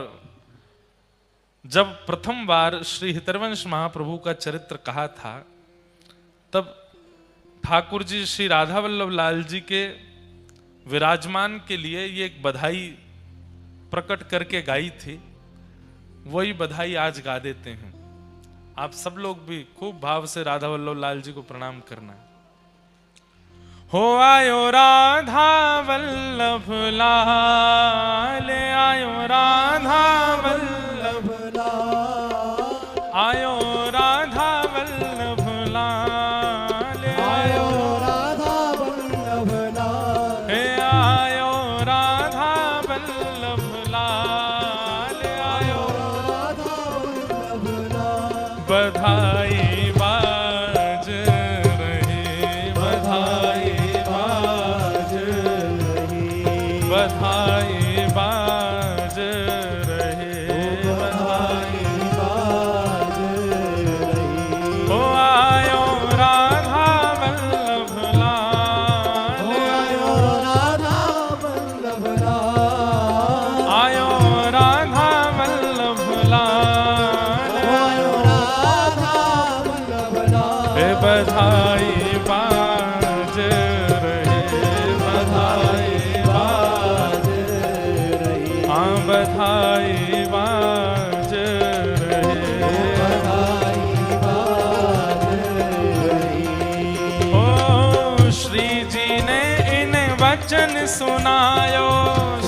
जब प्रथम बार श्री हितरवंश महाप्रभु का चरित्र कहा था, तब ठाकुर जी श्री राधा वल्लभ लाल जी के विराजमान के लिए ये एक बधाई प्रकट करके गाई थी। वही बधाई आज गा देते हैं। आप सब लोग भी खूब भाव से राधा वल्लभ लाल जी को प्रणाम करना। हो आयो राधा वल्लभ लाल, आयो राधा वल्लभ लाल, आयो राधा वल्लभ लाल, आयो राधा वल्लभ लाल, हे आयो राधा वल्लभ लाल, आयो राधा वल्लभ लाल। बधाई बाज रही, बधाई बाज रही, बधाई बाज रहे, बधाई बाज रही। हो आयो राधा वल्लभ लाल, आयो राधा वल्लभ लाल, आयो राधा वल्लभ लाल, आयो राधा वल्लभ लाल। हे बधाई बाज रहे, बधाई बाज रही, हाँ बधाई बाज रहे, बधाई बाज रही। ओ श्री जी ने इन वचन सुनायो,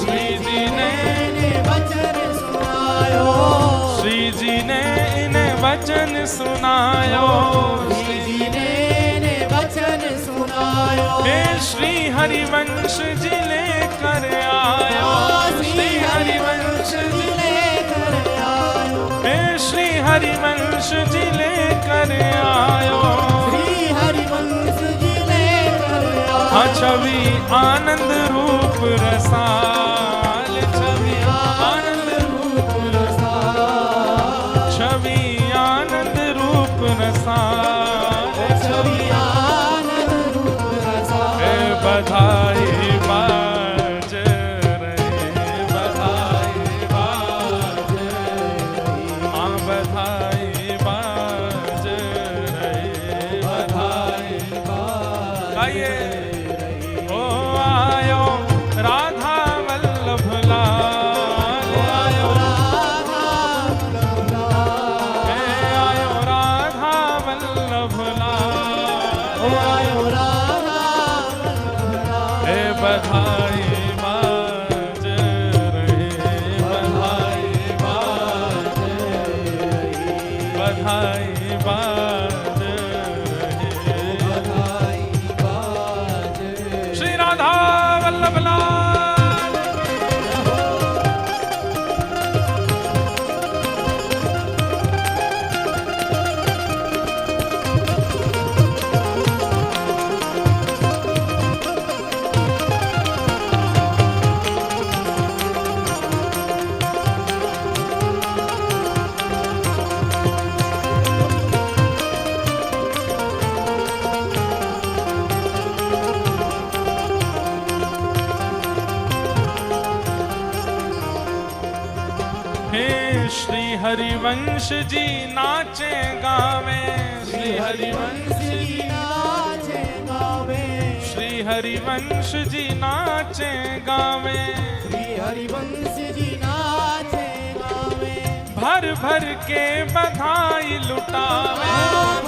श्री जी ने इन वचन सुनायो, श्री जी ने इन वचन सुनायो, श्री जी ने इन वचन सुनायो। हे श्री हरिवंश जी लेकर आयो, श्री हरिवंश जी लेकर आयो, हे श्री हरिवंश जी लेकर आयो, श्री हरिवंश जी लेकर आयो। छवि आनंद रूप रसाल, छवि आनंद रूप रसाल, छवि आनंद रूप रसाल, छवि आनंद रूप रसाल। हे बधाई बाज रहे, बधाई बाज रही, हाँ बधाई बाज रहे, बधाई बाज। आइए ओ आयो राधा वल्लभ लाल, आयो राधा वल्लभ लाल, हे आयो राधा वल्लभ लाल, आयो राधा वल्लभ लाल। हे बधाई बाज रहे, बधाई बाज रही, बधाई बाज रहे, बधाई बाज रही। श्री राधा वल्लभ लाल। श्री हरिवंश जी नाचे गावे, श्री हरिवंश जी नाचे गावे, श्री हरिवंश जी नाचे गावे, श्री हरिवंश जी नाचे गावे। भर भर के बधाई लुटावे,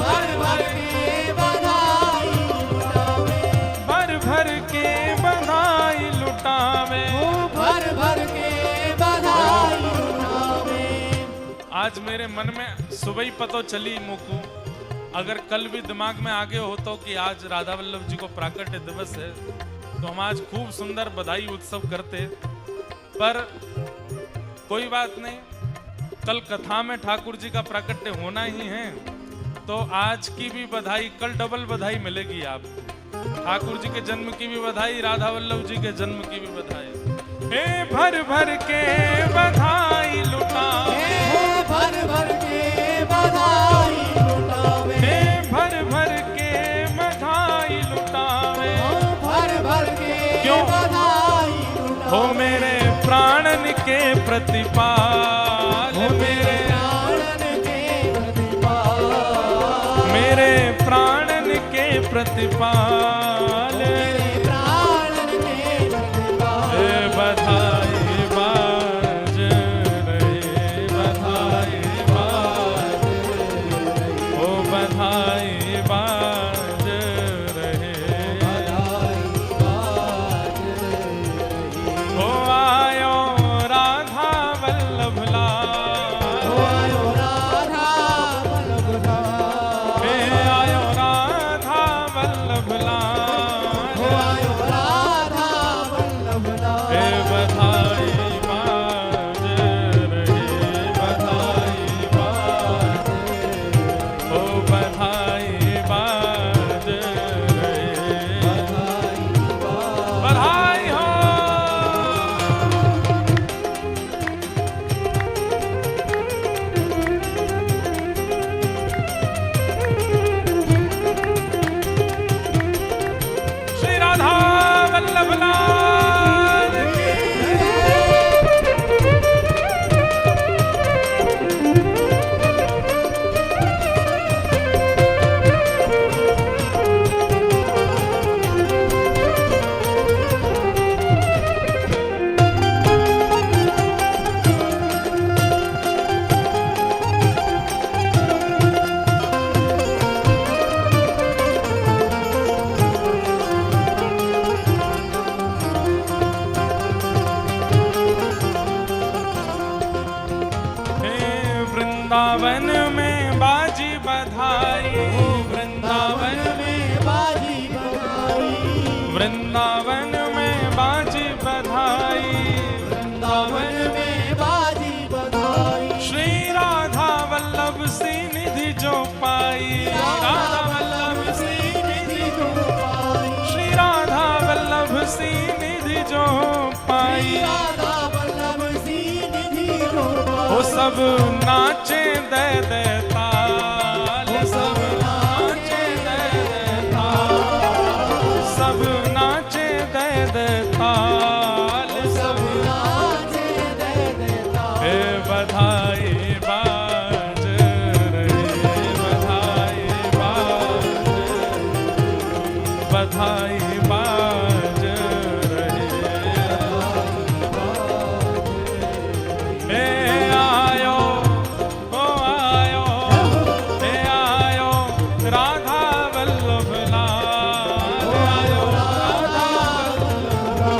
भर भर के बधाई लुटावे, भर भर के बधाई लुटावे, भर भर के बधाई लुटावे। आज मेरे मन में सुबह ही पता चली मुकू, अगर कल भी दिमाग में आगे हो तो कि आज राधा वल्लभ जी को प्राकट्य दिवस है तो हम आज खूब सुंदर बधाई उत्सव करते, पर कोई बात नहीं, कल कथा में ठाकुर जी का प्राकट्य होना ही है, तो आज की भी बधाई, कल डबल बधाई मिलेगी आपको। ठाकुर जी के जन्म की भी बधाई, राधा वल्लभ जी के जन्म की भी बधाई। हे भर भर के बधाई लुटावे, भर भर के बधाई लुटावे, हे भर भर के बधाई लुटावे, भर भर के क्यों? बधाई लुटावे। हो मेरे प्राणन के प्रतिपाल, मेरे प्राणन के प्रतिपाल, मेरे प्राणन के प्रतिपाल, मेरे प्राणन के प्रतिपाल। हे बधाई बाज रहे, बधाई बाज रहे, ओ बधाई बाज रहे, ओ आयो राधा वल्लभ लाल, आयो राधा वल्लभ लाल, हे आयो राधा वल्लभ लाल, आयो राधा वल्लभ लाल। हे बधाई बाज रहे, बधाई बाज रहे, ओ बधाई बाज रहे, बधाई हो। श्री राधा वल्लभ लाल की हे वृंदावन में बाजी बधाई, वृंदावन में बाजी बधाई, वृंदावन में बाजी बधाई, वृंदावन में बाजी बधाई। श्री राधा वल्लभ सी निधि जो पाई, राधा वल्लभ सी निधि जो पाई, श्री राधा वल्लभ सी निधि जो पाई, राधा वल्लभ सी निधि जो वो सब नाचे दे दे ताल, सब नाचे दे दे ताल, सब नाचे दे दे ताल, सब नाचे दे देता। हे बधाई बाज रहे, बधाई बाज रहे, बधाई बाज रहे, हे आयो, ओ आयो, हे आयो राधा वल्लभ लाल, आयो राधा वल्लभ लाल,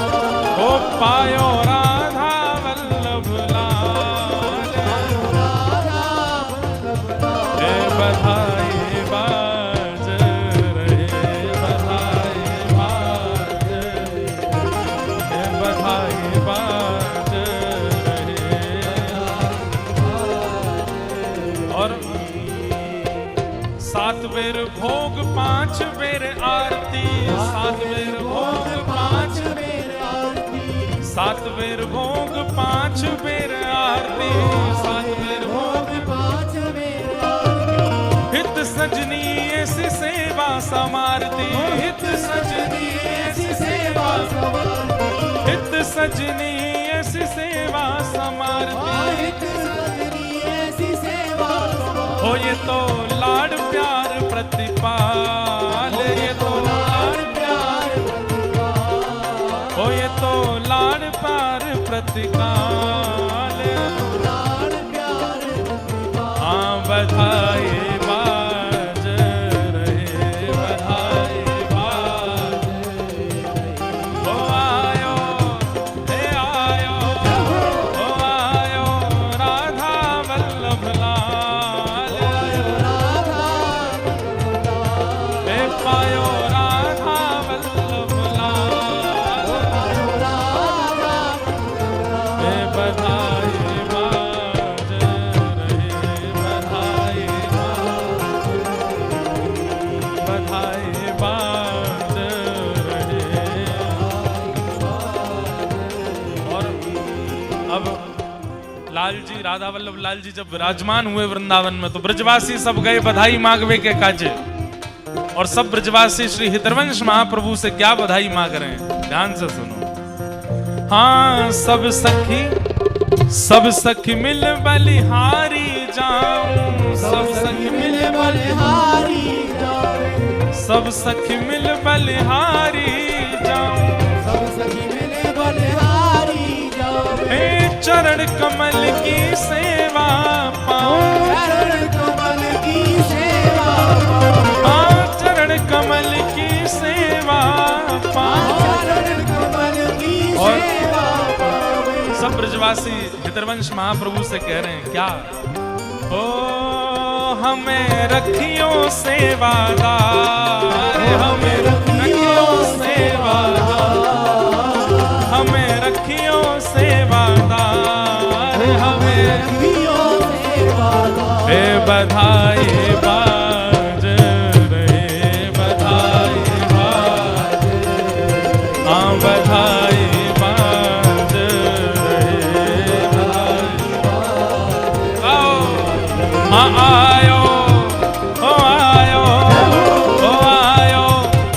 ओ पायो राधा वल्लभ लाल, हे बधाई बाज रहे, बधाई बाज रहे, हे बधाई बाज रहे। और 7 बेर भोग 5 बेर आरती, 7 बेर भोग 5 बेर आरती, 7 बेर भोग 5 बेर आरती, 7 बेर भोग पाँच बेर आरती, हित सजनी ऐसी सेवा समारती, हित सजनी ऐसी सेवा सेवा हित सजनी ऐसी सेवा समारती, हित ओ ये तो लाड प्यार प्रतिपाल, ये तो लाड़ प्यार ओ ये तो लाड प्यार प्रतिकाल, लाड़ प्यार हाँ बधाई बाज रहे, बधाई बाज ओ आयो, हे आयो, ओ आयो राधा वल्लभ लाल, हे पायो राधा वल्लभ लाल, हे बधाई बाज रहे, बधाई बाज रहे। और अब लाल जी, राधा वल्लभ लाल जी जब विराजमान हुए वृंदावन में, तो ब्रजवासी सब गए बधाई मांगवे के काजे। और सब ब्रजवासी श्री हितरवंश महाप्रभु से क्या बधाई मांग रहे हैं, ध्यान से सुनो। हाँ सब सखी मिल बलिहारी जाऊं, सब सखी मिल बलिहारी जाए, सब सखी मिल बलिहारी जाऊं, सब सखी मिले बलिहारी जाए, हे चरण कमल की सेवा पाऊं, चरण कमल की सेवा पाऊं, हाँ चरण कमल की सेवा पाऊं। चरण कमल की और सेवा पावे, सब ब्रजवासी हितरवंश महाप्रभु से कह रहे हैं क्या, ओ हमें रखियो सेवादार, हमें रखियो सेवादार, हमें रखियो सेवादार, हमें रखियो सेवादार, हे बधाई बाज रहे, बधाई बाज, हाँ बधाई बाज रहे, बधाई आओ, हाँ आयो, ओ आयो, ओ आयो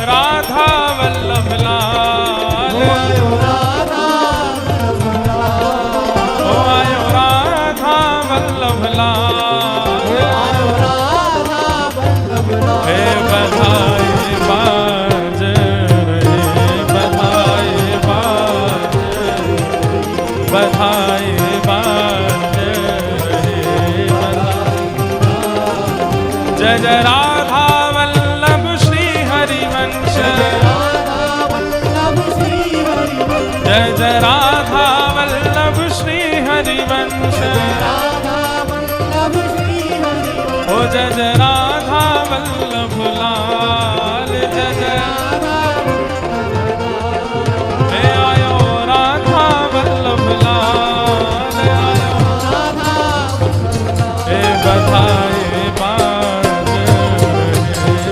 राधा वल्लभ लाल, आयो राधा वल्लभ लाल, ओ आयो राधा वल्लभ लाल, आयो राधा वल्लभ लाल, हे बधाई बाज रहे, बधाई बाज, बधाई बाज रहे, जय जय राधा वल्लभ श्री हरिवंश, राधा वल्लभ श्री हरिवंश, जय जय राधा वल्लभ श्री हरिवंश, राधा वल्लभ श्री हरिवंश, ओ जय जय राधा वल्लभ लाल, जय जय हे आयो राधा वल्लभ लाल, आयो हे बधाई बाज रहे,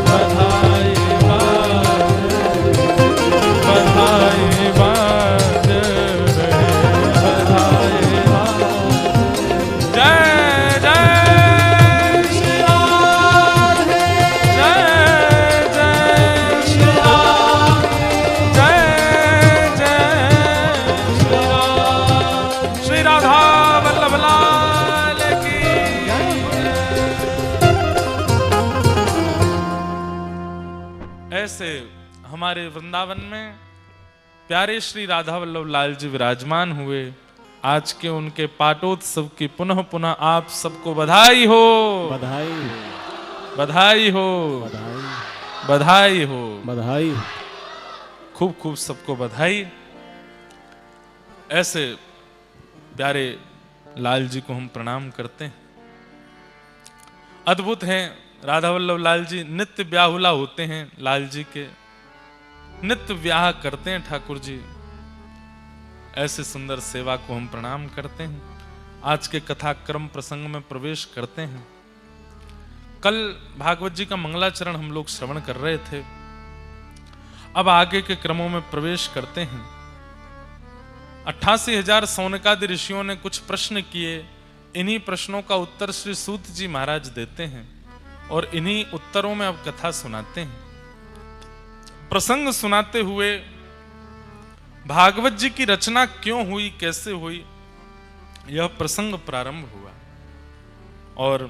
बधाई बाज, बधाई बाज रहे, बधाई बाज। जय जय श्री राधे, जय जय श्री राधे, जय जय श्री राधे, श्री राधा वल्लभ लाल की ऐसे हमारे वृंदावन में प्यारे श्री राधा वल्लभ लाल जी विराजमान हुए। आज के उनके पाटोत्सव की पुनः पुनः आप सबको बधाई हो, बधाई बधाई हो, बधाई बधाई हो, बधाई। खूब खूब सबको बधाई। ऐसे प्यारे लाल जी को हम प्रणाम करते हैं। अद्भुत हैं राधा वल्लभ लाल जी, नित्य ब्याहुला होते हैं लाल जी के, नित्य ब्याह करते हैं ठाकुर जी। ऐसे सुंदर सेवा को हम प्रणाम करते हैं। आज के कथा क्रम प्रसंग में प्रवेश करते हैं। कल भागवत जी का मंगलाचरण हम लोग श्रवण कर रहे थे। अब आगे के क्रमों में प्रवेश करते हैं। 88,000 सौनकादि ऋषियों ने कुछ प्रश्न किए। इन्हीं प्रश्नों का उत्तर श्री सूत जी महाराज देते हैं और इन्हीं उत्तरों में अब कथा सुनाते हैं। प्रसंग सुनाते हुए भागवत जी की रचना क्यों हुई, कैसे हुई, यह प्रसंग प्रारंभ हुआ। और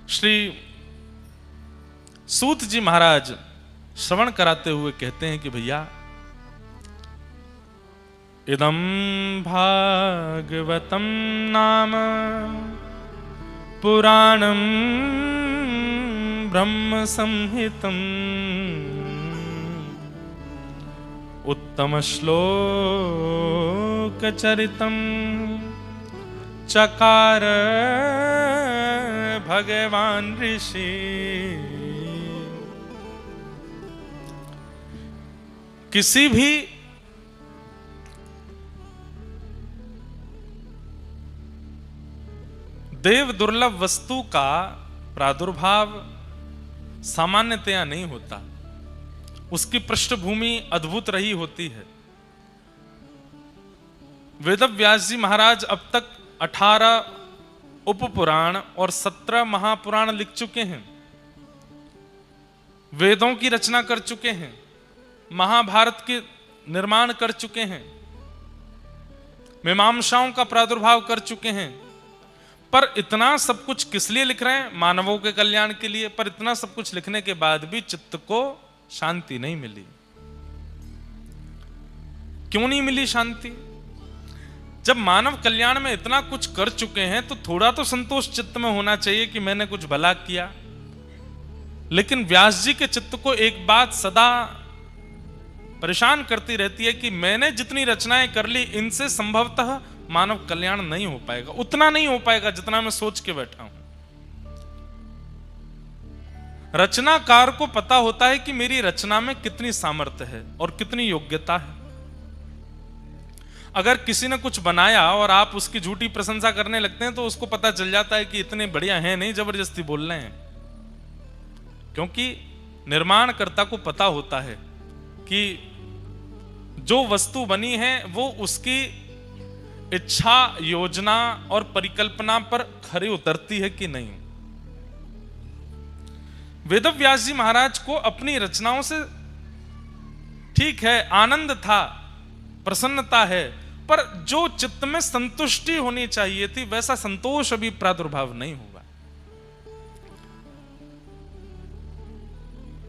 श्री सूत जी महाराज श्रवण कराते हुए कहते हैं कि भैया, इदं भागवतं नाम पुराणं ब्रह्म संहितम् उत्तम श्लोक चरितम चकार भगवान ऋषि। किसी भी देव दुर्लभ वस्तु का प्रादुर्भाव सामान्यतया नहीं होता, उसकी पृष्ठभूमि अद्भुत रही होती है। वेदव्यास जी महाराज अब तक 18 उपपुराण और 17 महापुराण लिख चुके हैं, वेदों की रचना कर चुके हैं, महाभारत के निर्माण कर चुके हैं, मीमांसाओं का प्रादुर्भाव कर चुके हैं। पर इतना सब कुछ किस लिए लिख रहे हैं? मानवों के कल्याण के लिए। पर इतना सब कुछ लिखने के बाद भी चित्त को शांति नहीं मिली। क्यों नहीं मिली शांति? जब मानव कल्याण में इतना कुछ कर चुके हैं तो थोड़ा तो संतोष चित्त में होना चाहिए कि मैंने कुछ भला किया। लेकिन व्यास जी के चित्त को एक बात सदा परेशान करती रहती है कि मैंने जितनी रचनाएं कर ली, इनसे संभवतः मानव कल्याण नहीं हो पाएगा, उतना नहीं हो पाएगा जितना मैं सोच के बैठा हूं। रचनाकार को पता होता है कि मेरी रचना में कितनी सामर्थ्य है और कितनी योग्यता है। अगर किसी ने कुछ बनाया और आप उसकी झूठी प्रशंसा करने लगते हैं तो उसको पता चल जाता है कि इतने बढ़िया हैं नहीं, जबरदस्ती बोल रहे हैं। क्योंकि निर्माणकर्ता को पता होता है कि जो वस्तु बनी है वो उसकी इच्छा, योजना और परिकल्पना पर खरी उतरती है कि नहीं। वेदव्यास जी महाराज को अपनी रचनाओं से ठीक है आनंद था, प्रसन्नता है, पर जो चित्त में संतुष्टि होनी चाहिए थी वैसा संतोष अभी प्रादुर्भाव नहीं हुआ।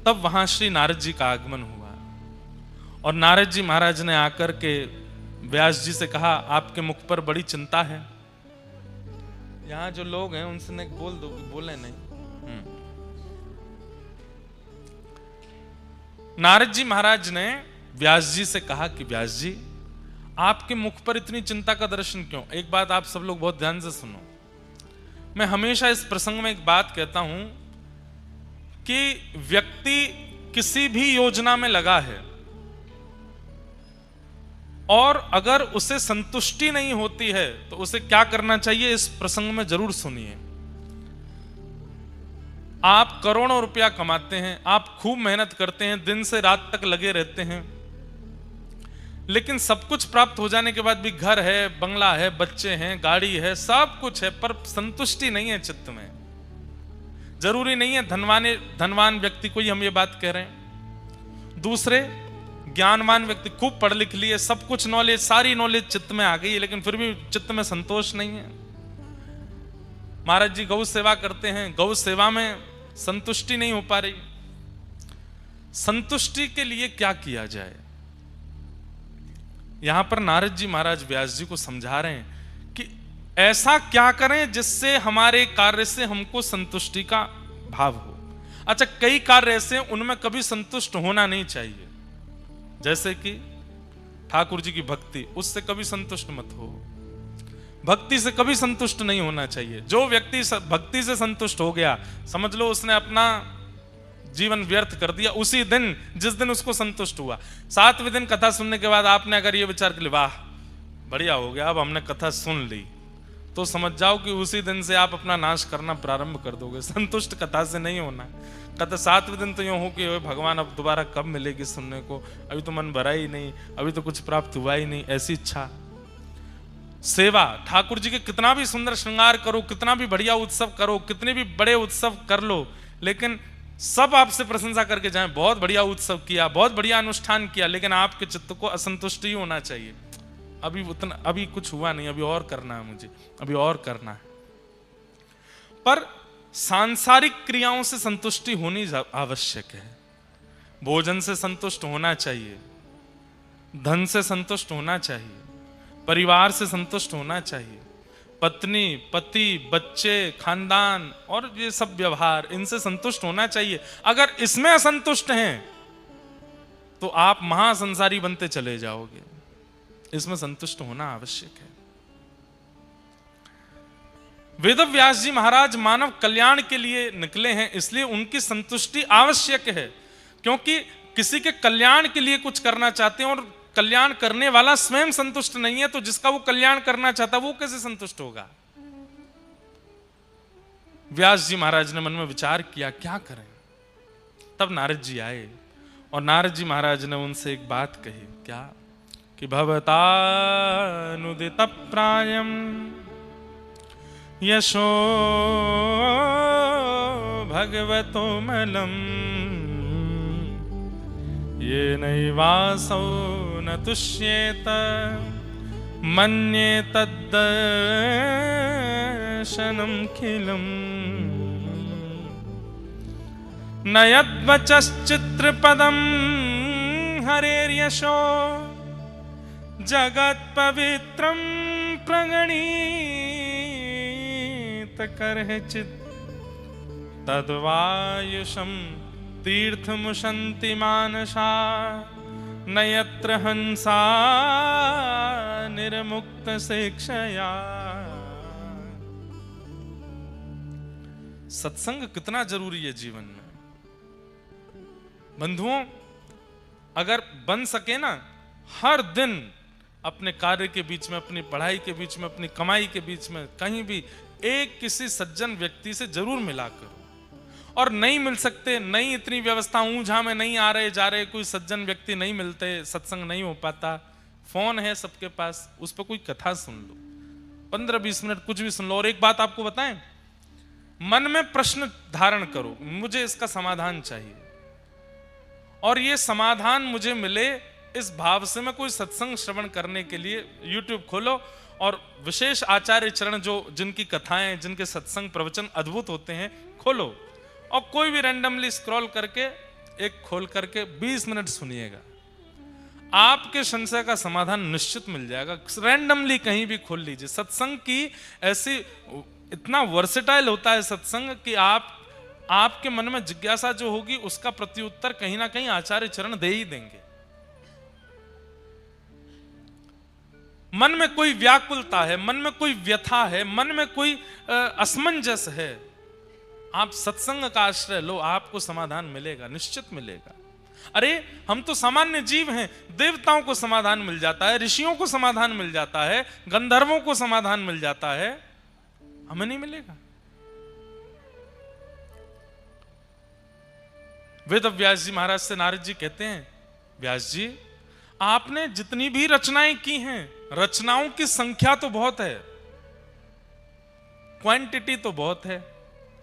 तब वहां श्री नारद जी का आगमन हुआ और नारद जी महाराज ने आकर के व्यास जी से कहा, आपके मुख पर बड़ी चिंता है। यहां जो लोग हैं उनसे ने बोल दो, बोले नहीं। नारद जी महाराज ने व्यास जी से कहा कि व्यास जी, आपके मुख पर इतनी चिंता का दर्शन क्यों? एक बात आप सब लोग बहुत ध्यान से सुनो। मैं हमेशा इस प्रसंग में एक बात कहता हूं कि व्यक्ति किसी भी योजना में लगा है और अगर उसे संतुष्टि नहीं होती है तो उसे क्या करना चाहिए, इस प्रसंग में जरूर सुनिए। आप करोड़ों रुपया कमाते हैं, आप खूब मेहनत करते हैं, दिन से रात तक लगे रहते हैं, लेकिन सब कुछ प्राप्त हो जाने के बाद भी घर है, बंगला है, बच्चे हैं, गाड़ी है, सब कुछ है, पर संतुष्टि नहीं है चित्त में। जरूरी नहीं है धनवान व्यक्ति को ही हम ये बात कह रहे हैं। दूसरे ज्ञानवान व्यक्ति खूब पढ़ लिख लिए, सब कुछ नॉलेज, सारी नॉलेज चित्त में आ गई है, लेकिन फिर भी चित्त में संतोष नहीं है। महाराज जी गौ सेवा करते हैं, गौ सेवा में संतुष्टि नहीं हो पा रही। संतुष्टि के लिए क्या किया जाए? यहां पर नारद जी महाराज व्यास जी को समझा रहे हैं कि ऐसा क्या करें जिससे हमारे कार्य से हमको संतुष्टि का भाव हो। अच्छा, कई कार्य ऐसे हैं उनमें कभी संतुष्ट होना नहीं चाहिए, जैसे कि ठाकुर जी की भक्ति, उससे कभी संतुष्ट मत हो। भक्ति से कभी संतुष्ट नहीं होना चाहिए। जो व्यक्ति भक्ति से संतुष्ट हो गया, समझ लो उसने अपना जीवन व्यर्थ कर दिया उसी दिन जिस दिन उसको संतुष्ट हुआ। 7वें दिन कथा सुनने के बाद आपने अगर ये विचार कर लिया, वाह बढ़िया हो गया, अब हमने कथा सुन ली, तो समझ जाओ कि उसी दिन से आप अपना नाश करना प्रारंभ कर दोगे। संतुष्ट कथा से नहीं होना। कथा 7वें दिन तो यूं हो कि भगवान अब दोबारा कब मिलेगी सुनने को, अभी तो मन भरा ही नहीं, अभी तो कुछ प्राप्त हुआ ही नहीं, ऐसी इच्छा। सेवा, ठाकुर जी के कितना भी सुंदर श्रृंगार करो, कितना भी बढ़िया उत्सव करो, कितने भी बड़े उत्सव कर लो, लेकिन सब आपसे प्रशंसा करके जाएं, बहुत बढ़िया उत्सव किया, बहुत बढ़िया अनुष्ठान किया, लेकिन आपके चित्त को असंतुष्टि ही होना चाहिए। अभी कुछ हुआ नहीं, अभी और करना है मुझे, अभी और करना है। पर सांसारिक क्रियाओं से संतुष्टि होनी आवश्यक है। भोजन से संतुष्ट होना चाहिए, धन से संतुष्ट होना चाहिए, परिवार से संतुष्ट होना चाहिए, पत्नी, पति, बच्चे, खानदान और ये सब व्यवहार, इनसे संतुष्ट होना चाहिए। अगर इसमें असंतुष्ट हैं तो आप महासंसारी बनते चले जाओगे। इसमें संतुष्ट होना आवश्यक है। वेदव्यास जी महाराज मानव कल्याण के लिए निकले हैं, इसलिए उनकी संतुष्टि आवश्यक है। क्योंकि किसी के कल्याण के लिए कुछ करना चाहते हैं और कल्याण करने वाला स्वयं संतुष्ट नहीं है, तो जिसका वो कल्याण करना चाहता है वो कैसे संतुष्ट होगा? व्यास जी महाराज ने मन में विचार किया क्या करें। तब नारद जी आए और नारद जी महाराज ने उनसे एक बात कही। क्या? कि भवतानुदित प्रायम यशो भगवतो मलम ये नैवासौ न तुष्येत मन्ये तद्दर्शनं खिलम् न यद्वचश्चित्रपदं हरेर्यशो जगत्पवित्रं प्रणीत करहिचित् तद्वायुषं तीर्थमुशन्ति मानसा न यत्र हंसा निर्मुक्त शिक्षया। सत्संग कितना जरूरी है जीवन में बंधुओं। अगर बन सके ना, हर दिन अपने कार्य के बीच में, अपनी पढ़ाई के बीच में, अपनी कमाई के बीच में कहीं भी एक किसी सज्जन व्यक्ति से जरूर मिला करो। और नहीं मिल सकते, नहीं इतनी व्यवस्था ऊंझा में नहीं आ रहे जा रहे, कोई सज्जन व्यक्ति नहीं मिलते, सत्संग नहीं हो पाता, फोन है सबके पास, उस पर कोई कथा सुन लो, 15-20 मिनट कुछ भी सुन लो। और एक बात आपको बताएं, मन में प्रश्न धारण करो, मुझे इसका समाधान चाहिए और ये समाधान मुझे मिले, इस भाव से मैं कोई सत्संग श्रवण करने के लिए YouTube खोलो और विशेष आचार्य चरण जो जिनकी कथाएं, जिनके सत्संग प्रवचन अद्भुत होते हैं, खोलो और कोई भी रैंडमली स्क्रॉल करके एक खोल करके 20 मिनट सुनिएगा। आपके संशय का समाधान निश्चित मिल जाएगा। रैंडमली कहीं भी खोल लीजिए। सत्संग की ऐसी, इतना वर्सेटाइल होता है सत्संग कि आपके मन में जिज्ञासा जो होगी उसका प्रत्युत्तर कहीं ना कहीं आचार्य चरण दे ही देंगे। मन में कोई व्याकुलता है, मन में कोई व्यथा है, मन में कोई असमंजस है, आप सत्संग का आश्रय लो, आपको समाधान मिलेगा, निश्चित मिलेगा। अरे हम तो सामान्य जीव हैं, देवताओं को समाधान मिल जाता है, ऋषियों को समाधान मिल जाता है, गंधर्वों को समाधान मिल जाता है, हमें नहीं मिलेगा? वेदव्यास जी महाराज से नारद जी कहते हैं, व्यास जी आपने जितनी भी रचनाएं की हैं, रचनाओं की संख्या तो बहुत है, क्वांटिटी तो बहुत है,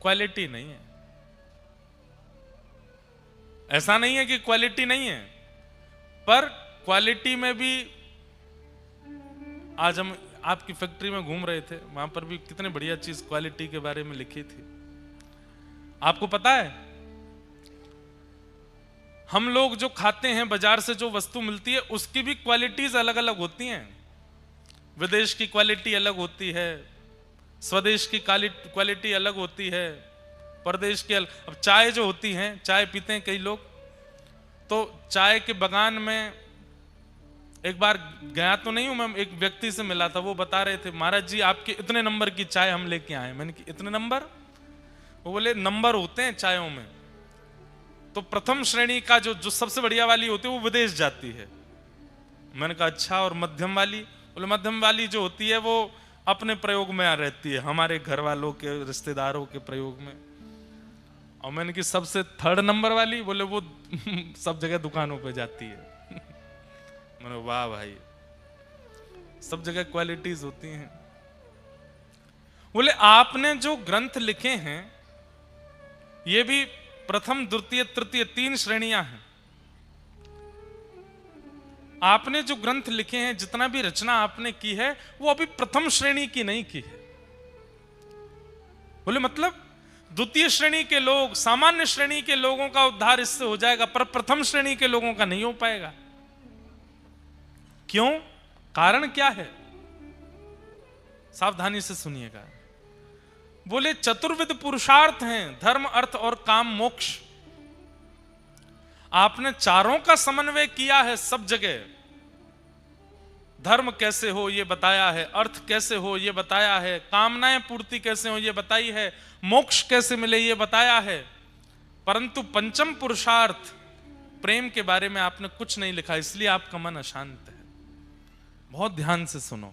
क्वालिटी नहीं है। ऐसा नहीं है कि क्वालिटी नहीं है, पर क्वालिटी में भी, आज हम आपकी फैक्ट्री में घूम रहे थे, वहां पर भी कितने बढ़िया चीज क्वालिटी के बारे में लिखी थी। आपको पता है हम लोग जो खाते हैं, बाजार से जो वस्तु मिलती है, उसकी भी क्वालिटीज अलग अलग होती हैं। विदेश की क्वालिटी अलग होती है, स्वदेश की क्वालिटी अलग होती है, परदेश की अलग। अब चाय जो होती है, चाय पीते हैं कई लोग, तो चाय के बगान में एक बार गया तो नहीं हूं मैं, एक व्यक्ति से मिला था, वो बता रहे थे, महाराज जी आपके इतने नंबर की चाय हम लेके आए। मैंने कि इतने नंबर? वो बोले नंबर होते हैं चायों में, तो प्रथम श्रेणी का जो सबसे बढ़िया वाली होती है वो विदेश जाती है। मैंने कहा अच्छा, और मध्यम वाली? बोले मध्यम वाली जो होती है वो अपने प्रयोग में आ रहती है, हमारे घर वालों के, रिश्तेदारों के प्रयोग में। और मैंने कि सबसे थर्ड नंबर वाली? बोले वो सब जगह दुकानों पे जाती है। मैंने वाह भाई, सब जगह क्वालिटीज होती हैं। बोले आपने जो ग्रंथ लिखे हैं ये भी प्रथम, द्वितीय, तृतीय 3 श्रेणियां हैं। आपने जो ग्रंथ लिखे हैं, जितना भी रचना आपने की है, वो अभी प्रथम श्रेणी की नहीं की है। बोले मतलब? द्वितीय श्रेणी के लोग, सामान्य श्रेणी के लोगों का उद्धार इससे हो जाएगा, पर प्रथम श्रेणी के लोगों का नहीं हो पाएगा। क्यों? कारण क्या है? सावधानी से सुनिएगा। बोले चतुर्विध पुरुषार्थ हैं, धर्म, अर्थ और काम, मोक्ष। आपने चारों का समन्वय किया है सब जगह। धर्म कैसे हो ये बताया है, अर्थ कैसे हो ये बताया है, कामनाएं पूर्ति कैसे हो ये बताई है, मोक्ष कैसे मिले ये बताया है, परंतु पंचम पुरुषार्थ प्रेम के बारे में आपने कुछ नहीं लिखा, इसलिए आपका मन अशांत है। बहुत ध्यान से सुनो।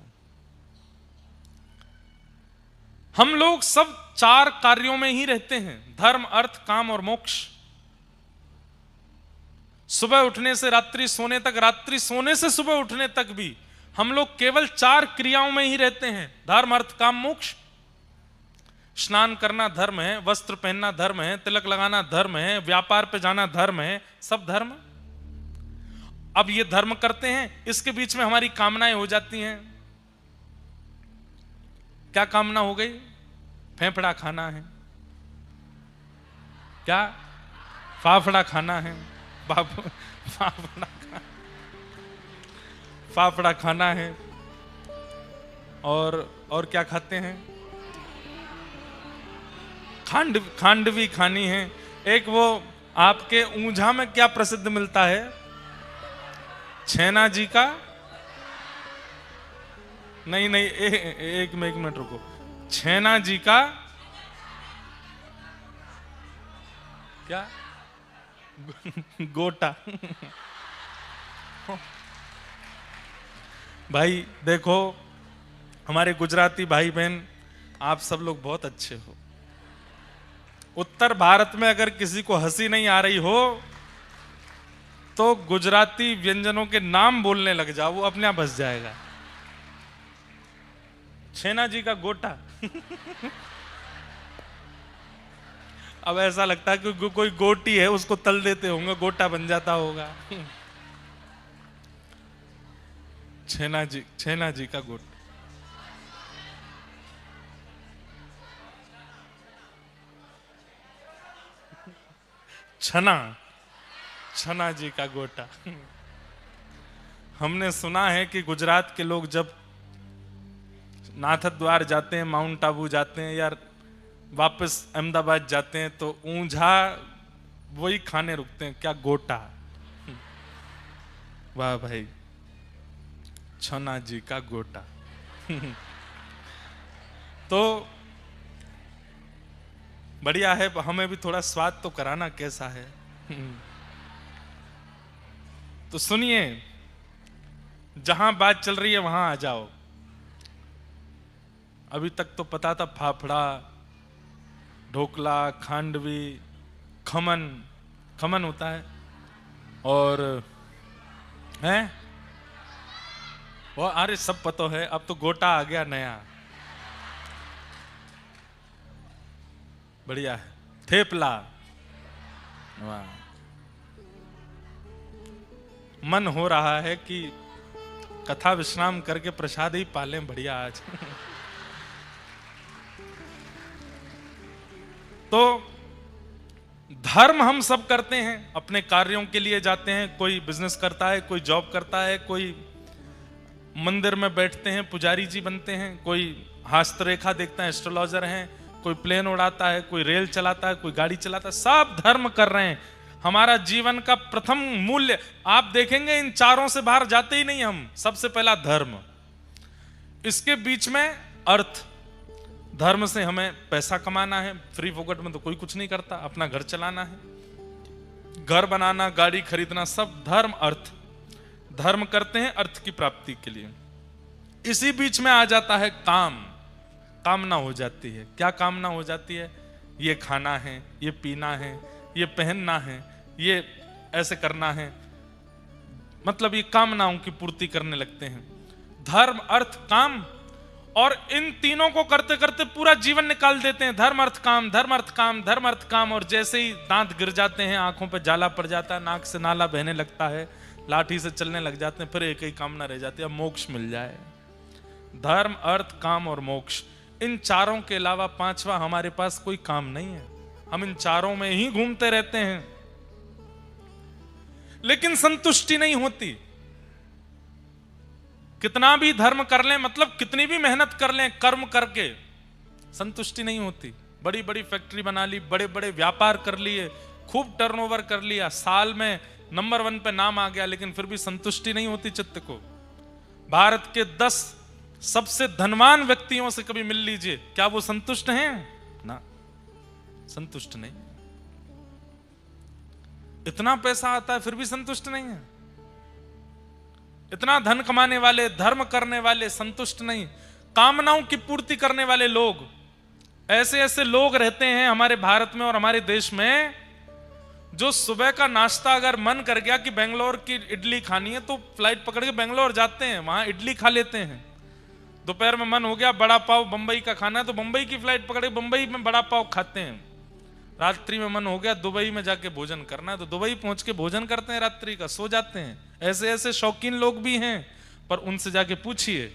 हम लोग सब चार कार्यों में ही रहते हैं, धर्म, अर्थ, काम और मोक्ष। सुबह उठने से रात्रि सोने तक, रात्रि सोने से सुबह उठने तक भी हम लोग केवल चार क्रियाओं में ही रहते हैं, धर्म, अर्थ, काम, मोक्ष। स्नान करना धर्म है, वस्त्र पहनना धर्म है, तिलक लगाना धर्म है, व्यापार पे जाना धर्म है, सब धर्म। अब ये धर्म करते हैं, इसके बीच में हमारी कामनाएं हो जाती हैं। क्या कामना हो गई? फेफड़ा खाना है, क्या फाफड़ा खाना है, फाफड़ा खाना है, और क्या खाते हैं? खांडवी खानी है। एक वो आपके ऊंझा में क्या प्रसिद्ध मिलता है? छैना जी का, नहीं एक मिनट रुको, छैना जी का क्या? गोटा। भाई देखो, हमारे गुजराती भाई बहन, आप सब लोग बहुत अच्छे हो। उत्तर भारत में अगर किसी को हंसी नहीं आ रही हो तो गुजराती व्यंजनों के नाम बोलने लग जाओ, वो अपने आप हंस जाएगा। छैना जी का गोटा। अब ऐसा लगता है कि कोई गोटी है, उसको तल देते होंगे, गोटा बन जाता होगा। छैना जी का गोटा। छना जी का गोटा। हमने सुना है कि गुजरात के लोग जब नाथद्वार जाते हैं, माउंट आबू जाते हैं या वापस अहमदाबाद जाते हैं तो ऊंझा वही खाने रुकते हैं, क्या? गोटा। वाह भाई, छना जी का गोटा। तो बढ़िया है, हमें भी थोड़ा स्वाद तो कराना कैसा है। तो सुनिए, जहां बात चल रही है वहां आ जाओ। अभी तक तो पता था फाफड़ा, ढोकला, खांडवी, खमन होता है, और है वो, अरे सब पता है। अब तो गोटा आ गया नया, बढ़िया है। थेपला, वाह। मन हो रहा है कि कथा विश्राम करके प्रसाद ही पालें, बढ़िया आज। तो धर्म हम सब करते हैं, अपने कार्यों के लिए जाते हैं। कोई बिजनेस करता है, कोई जॉब करता है, कोई मंदिर में बैठते हैं, पुजारी जी बनते हैं, कोई हस्तरेखा देखता है, एस्ट्रोलॉजर हैं, कोई प्लेन उड़ाता है, कोई रेल चलाता है, कोई गाड़ी चलाता है। सब धर्म कर रहे हैं। हमारा जीवन का प्रथम मूल्य आप देखेंगे, इन चारों से बाहर जाते ही नहीं हम। सबसे पहला धर्म, इसके बीच में अर्थ। धर्म से हमें पैसा कमाना है, फ्री फोकट में तो कोई कुछ नहीं करता। अपना घर चलाना है, घर बनाना, गाड़ी खरीदना, सब धर्म अर्थ। धर्म करते हैं अर्थ की प्राप्ति के लिए। इसी बीच में आ जाता है काम। कामना हो जाती है। क्या कामना हो जाती है? ये खाना है, ये पीना है, ये पहनना है, ये ऐसे करना है, मतलब ये कामनाओं की पूर्ति करने लगते हैं। धर्म, अर्थ, काम, और इन तीनों को करते करते पूरा जीवन निकाल देते हैं। धर्म, अर्थ, काम, धर्म, अर्थ, काम, धर्म, अर्थ, काम। और जैसे ही दांत गिर जाते हैं, आंखों पे जाला पड़ जाता है, नाक से नाला बहने लगता है, लाठी से चलने लग जाते हैं, फिर एक ही कामना रह जाती है, अब मोक्ष मिल जाए। धर्म, अर्थ, काम और मोक्ष, इन चारों के अलावा पांचवा हमारे पास कोई काम नहीं है, हम इन चारों में ही घूमते रहते हैं, लेकिन संतुष्टि नहीं होती। कितना भी धर्म कर लें, मतलब कितनी भी मेहनत कर लें कर्म करके, संतुष्टि नहीं होती। बड़ी बड़ी फैक्ट्री बना ली, बड़े बड़े व्यापार कर लिए, खूब टर्नओवर कर लिया, साल में नंबर 1 पे नाम आ गया, लेकिन फिर भी संतुष्टि नहीं होती चित्त को। भारत के 10 सबसे धनवान व्यक्तियों से कभी मिल लीजिए, क्या वो संतुष्ट हैं? ना, संतुष्ट नहीं। इतना पैसा आता है फिर भी संतुष्ट नहीं है। इतना धन कमाने वाले, धर्म करने वाले संतुष्ट नहीं। कामनाओं की पूर्ति करने वाले लोग, ऐसे ऐसे लोग रहते हैं हमारे भारत में और हमारे देश में, जो सुबह का नाश्ता अगर मन कर गया कि बेंगलोर की इडली खानी है तो फ्लाइट पकड़ के बेंगलोर जाते हैं, वहां इडली खा लेते हैं। दोपहर में मन हो गया बड़ा पाव बंबई का खाना है तो बंबई की फ्लाइट पकड़ के बंबई में बड़ा पाव खाते हैं। रात्रि में मन हो गया दुबई में जाके भोजन करना है तो दुबई पहुंच के भोजन करते हैं, रात्रि का सो जाते हैं। ऐसे ऐसे शौकीन लोग भी हैं, पर उनसे जाके पूछिए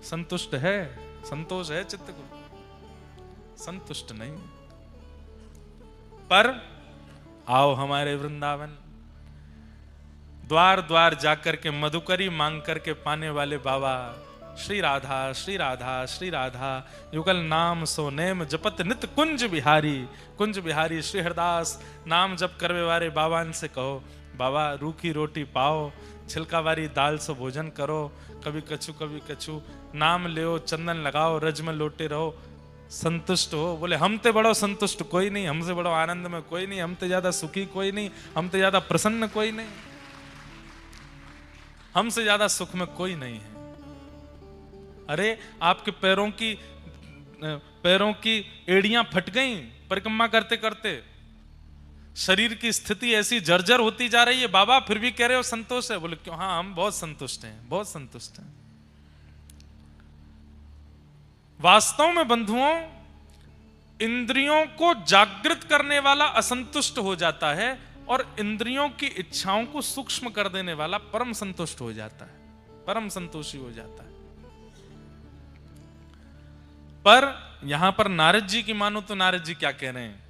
संतुष्ट है? संतोष है चित्त को? संतुष्ट नहीं। पर आओ हमारे वृंदावन, द्वार द्वार जाकर के मधुकरी मांग करके पाने वाले बाबा, श्री राधा श्री राधा श्री राधा, युगल नाम सो नेम जपत नित कुंज बिहारी। कुंज बिहारी श्री हरदास नाम जप करवे वाले बाबा से कहो, बाबा रूखी रोटी पाओ, छिलका वाली दाल से भोजन करो, कभी कछु नाम ले, चंदन लगाओ, रज में लोटे रहो, संतुष्ट हो। बोले हम ते बड़ो संतुष्ट कोई नहीं, हमसे बड़ो आनंद में कोई नहीं, हम ते ज्यादा सुखी कोई नहीं, हम ते ज्यादा प्रसन्न कोई नहीं, हमसे ज्यादा सुख में कोई नहीं है। अरे आपके पैरों की एड़ियां फट गई परिक्रमा करते करते, शरीर की स्थिति ऐसी जर्जर होती जा रही है, बाबा फिर भी कह रहे हो संतोष है? बोले क्यों? हाँ हम बहुत संतुष्ट हैं, बहुत संतुष्ट हैं। वास्तव में बंधुओं, इंद्रियों को जागृत करने वाला असंतुष्ट हो जाता है और इंद्रियों की इच्छाओं को सूक्ष्म कर देने वाला परम संतुष्ट हो जाता है, परम संतोषी हो जाता है। पर यहां पर नारद जी की मानो तो नारद जी क्या कह रहे हैं?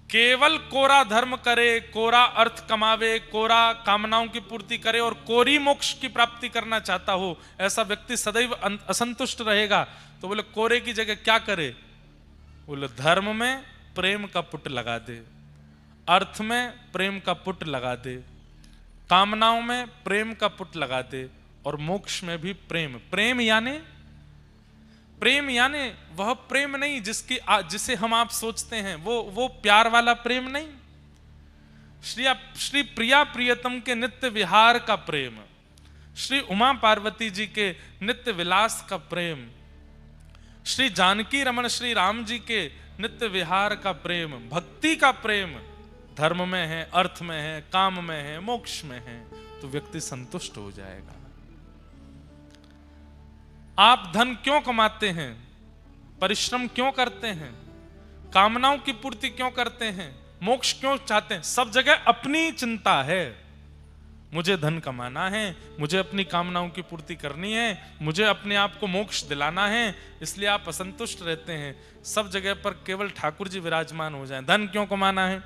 केवल कोरा धर्म करे, कोरा अर्थ कमावे, कोरा कामनाओं की पूर्ति करे और कोरी मोक्ष की प्राप्ति करना चाहता हो, ऐसा व्यक्ति सदैव असंतुष्ट रहेगा। तो बोले कोरे की जगह क्या करे? बोले धर्म में प्रेम का पुट लगा दे, अर्थ में प्रेम का पुट लगा दे, कामनाओं में प्रेम का पुट लगा दे और मोक्ष में भी प्रेम। प्रेम यानी वह प्रेम नहीं जिसे हम आप सोचते हैं, वो प्यार वाला प्रेम नहीं। श्री प्रिया प्रियतम के नित्य विहार का प्रेम, श्री उमा पार्वती जी के नित्य विलास का प्रेम, श्री जानकी रमन श्री राम जी के नित्य विहार का प्रेम, भक्ति का प्रेम धर्म में है, अर्थ में है, काम में है, मोक्ष में है, तो व्यक्ति संतुष्ट हो जाएगा। आप धन क्यों कमाते हैं? परिश्रम क्यों करते हैं? कामनाओं की पूर्ति क्यों करते हैं? मोक्ष क्यों चाहते हैं? सब जगह अपनी चिंता है। मुझे धन कमाना है, मुझे अपनी कामनाओं की पूर्ति करनी है, मुझे अपने आप को मोक्ष दिलाना है, इसलिए आप असंतुष्ट रहते हैं। सब जगह पर केवल ठाकुर जी विराजमान हो जाएं। धन क्यों कमाना है?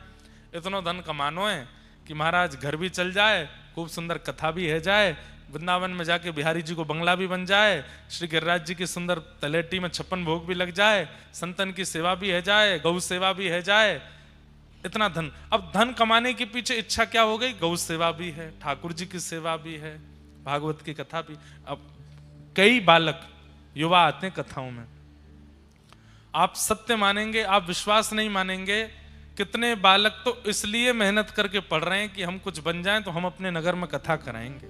इतना धन कमानो है कि महाराज घर भी चल जाए, खूब सुंदर कथा भी है जाए, वृंदावन में जाके बिहारी जी को बंगला भी बन जाए, श्री गिरिराज जी की सुंदर तलेटी में 56 भोग भी लग जाए, संतन की सेवा भी है जाए, गौ सेवा भी है जाए। इतना धन, अब धन कमाने के पीछे इच्छा क्या हो गई? गौ सेवा भी है, ठाकुर जी की सेवा भी है, भागवत की कथा भी। अब कई बालक युवा आते हैं कथाओं में, आप सत्य मानेंगे, आप विश्वास नहीं मानेंगे, कितने बालक तो इसलिए मेहनत करके पढ़ रहे हैं कि हम कुछ बन जाएं तो हम अपने नगर में कथा कराएंगे,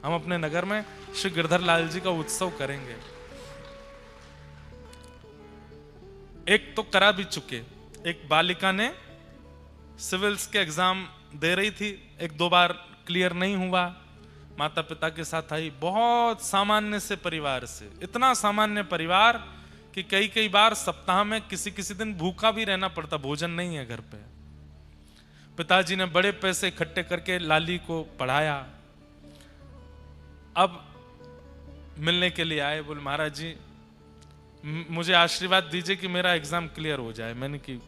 हम अपने नगर में श्री गिरधर लाल जी का उत्सव करेंगे। एक तो करा भी चुके, एक बालिका ने सिविल्स के एग्जाम दे रही थी, 1-2 बार क्लियर नहीं हुआ, माता पिता के साथ आई, बहुत सामान्य से परिवार से, इतना सामान्य परिवार कि कई बार सप्ताह में किसी दिन भूखा भी रहना पड़ता, भोजन नहीं है घर पे। पिताजी ने बड़े पैसे इकट्ठे करके लाली को पढ़ाया। अब मिलने के लिए आए, बोले महाराज जी मुझे आशीर्वाद दीजिए कि मेरा एग्जाम क्लियर हो जाए। मैंने कि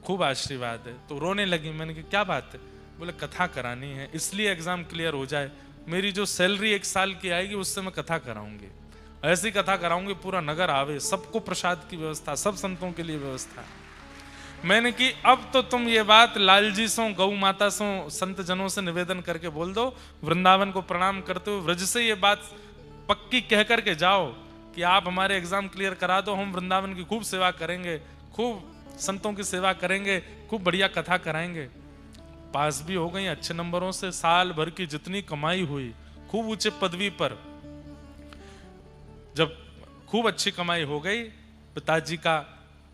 खूब आशीर्वाद है। तो रोने लगी। मैंने कि क्या बात है? बोले कथा करानी है, इसलिए एग्जाम क्लियर हो जाए। मेरी जो सैलरी 1 साल की आएगी उससे मैं कथा कराऊंगी, ऐसी कथा कराऊंगी पूरा नगर आवे, सबको प्रसाद की व्यवस्था, सब संतों के लिए व्यवस्था। मैंने कि अब तो तुम ये बात लालजी सो, गौ माता सो, संत जनों से निवेदन करके बोल दो, वृंदावन को प्रणाम करते हुए व्रज से ये बात पक्की कह करके जाओ कि आप हमारे एग्जाम क्लियर करा दो, हम वृंदावन की खूब सेवा करेंगे, खूब संतों की सेवा करेंगे, खूब बढ़िया कथा कराएंगे। पास भी हो गई अच्छे नंबरों से। साल भर की जितनी कमाई हुई, खूब ऊंचे पदवी पर, जब खूब अच्छी कमाई हो गई, पिताजी का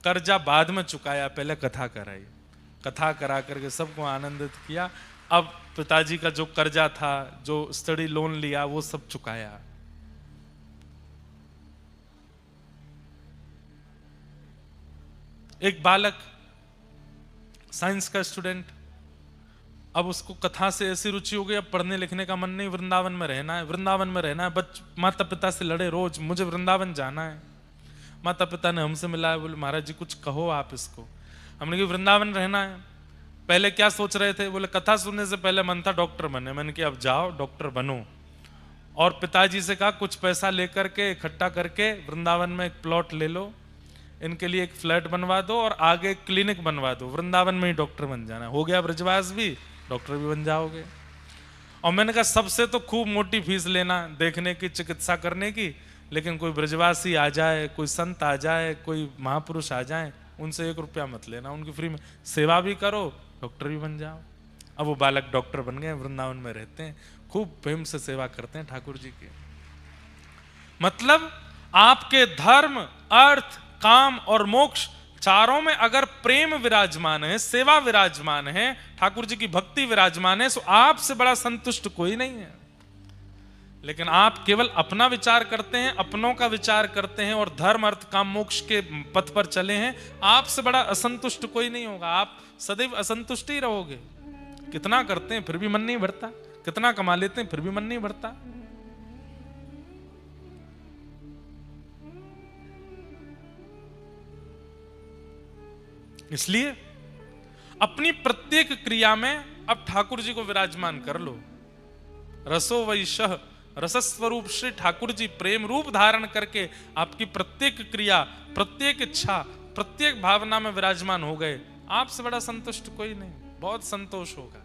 कर्जा बाद में चुकाया, पहले कथा कराई। कथा करा करके सबको आनंदित किया। अब पिताजी का जो कर्जा था, जो स्टडी लोन लिया, वो सब चुकाया। एक बालक, साइंस का स्टूडेंट, अब उसको कथा से ऐसी रुचि हो गई, अब पढ़ने लिखने का मन नहीं, वृंदावन में रहना है, वृंदावन में रहना है। माता पिता से लड़े रोज, मुझे वृंदावन जाना है। माता पिता ने हमसे मिलाया, बोले महाराज जी कुछ कहो आप इसको। हमने कहा वृंदावन रहना है। पहले क्या सोच रहे थे? बोले कथा सुनने से पहले मन था डॉक्टर बने। मैंने कहा अब जाओ डॉक्टर बनो। और पिताजी से कहा कुछ पैसा लेकर के इकट्ठा करके वृंदावन में एक प्लॉट ले लो, इनके लिए एक फ्लैट बनवा दो और आगे एक क्लिनिक बनवा दो, वृंदावन में ही डॉक्टर बन जाना। हो गया ब्रजवास भी, डॉक्टर भी बन जाओगे। और मैंने कहा सबसे तो खूब मोटी फीस लेना देखने की, चिकित्सा करने की, लेकिन कोई ब्रजवासी आ जाए, कोई संत आ जाए, कोई महापुरुष आ जाए, उनसे 1 रुपया मत लेना, उनकी फ्री में सेवा भी करो, डॉक्टर भी बन जाओ। अब वो बालक डॉक्टर बन गए, वृंदावन में रहते हैं, खूब प्रेम से सेवा करते हैं ठाकुर जी की। मतलब आपके धर्म, अर्थ, काम और मोक्ष चारों में अगर प्रेम विराजमान है, सेवा विराजमान है, ठाकुर जी की भक्ति विराजमान है, तो आपसे बड़ा संतुष्ट कोई नहीं है। लेकिन आप केवल अपना विचार करते हैं, अपनों का विचार करते हैं और धर्म, अर्थ, काम, मोक्ष के पथ पर चले हैं, आपसे बड़ा असंतुष्ट कोई नहीं होगा। आप सदैव असंतुष्ट ही रहोगे। कितना करते हैं फिर भी मन नहीं भरता, कितना कमा लेते हैं फिर भी मन नहीं भरता। इसलिए अपनी प्रत्येक क्रिया में अब ठाकुर जी को विराजमान कर लो। रसो वैशः, रसस्वरूप श्री ठाकुर जी प्रेम रूप धारण करके आपकी प्रत्येक क्रिया, प्रत्येक इच्छा, प्रत्येक भावना में विराजमान हो गए, आपसे बड़ा संतुष्ट कोई नहीं, बहुत संतोष होगा।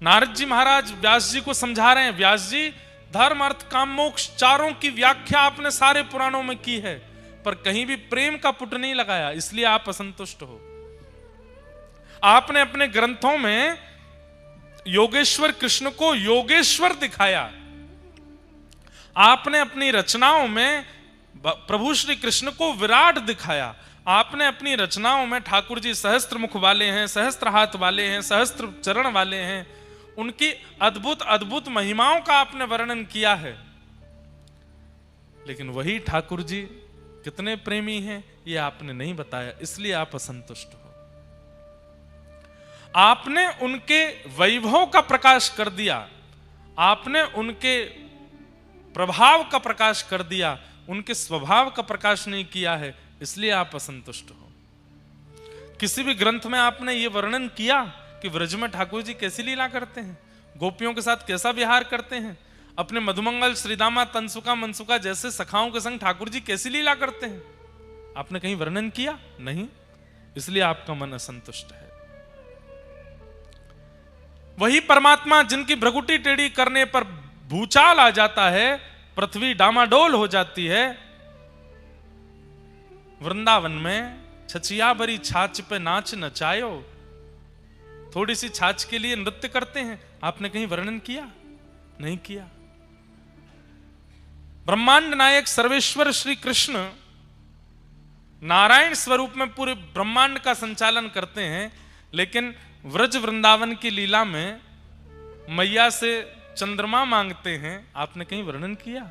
नारद जी महाराज व्यास जी को समझा रहे हैं, व्यास जी धर्म, अर्थ, काम, मोक्ष चारों की व्याख्या आपने सारे पुराणों में की है, पर कहीं भी प्रेम का पुट नहीं लगाया, इसलिए आप असंतुष्ट हो। आपने अपने ग्रंथों में योगेश्वर कृष्ण को योगेश्वर दिखाया, आपने अपनी रचनाओं में प्रभु श्री कृष्ण को विराट दिखाया, आपने अपनी रचनाओं में ठाकुर जी सहस्त्र मुख वाले हैं, सहस्त्र हाथ वाले हैं, सहस्त्र चरण वाले हैं, उनकी अद्भुत अद्भुत महिमाओं का आपने वर्णन किया है। लेकिन वही ठाकुर जी कितने प्रेमी हैं ये आपने नहीं बताया, इसलिए आप असंतुष्ट हो। आपने उनके वैभव का प्रकाश कर दिया, आपने उनके प्रभाव का प्रकाश कर दिया, उनके स्वभाव का प्रकाश नहीं किया है, इसलिए आप असंतुष्ट हो। किसी भी ग्रंथ में आपने ये वर्णन किया कि व्रज में ठाकुर जी कैसी लीला करते हैं, गोपियों के साथ कैसा विहार करते हैं, अपने मधुमंगल, श्रीदामा, तनसुका, मनसुका जैसे सखाओं के संग ठाकुर जी कैसी लीला करते हैं, आपने कहीं वर्णन किया? नहीं, इसलिए आपका मन असंतुष्ट है। वही परमात्मा जिनकी भ्रगुटी टेढ़ी करने पर भूचाल आ जाता है, पृथ्वी डामाडोल हो जाती है, वृंदावन में छचिया भरी छाछ पे नाच नचायो, थोड़ी सी छाछ के लिए नृत्य करते हैं, आपने कहीं वर्णन किया? नहीं किया। ब्रह्मांड नायक सर्वेश्वर श्री कृष्ण नारायण स्वरूप में पूरे ब्रह्मांड का संचालन करते हैं, लेकिन व्रज वृंदावन की लीला में मैया से चंद्रमा मांगते हैं, आपने कहीं वर्णन किया?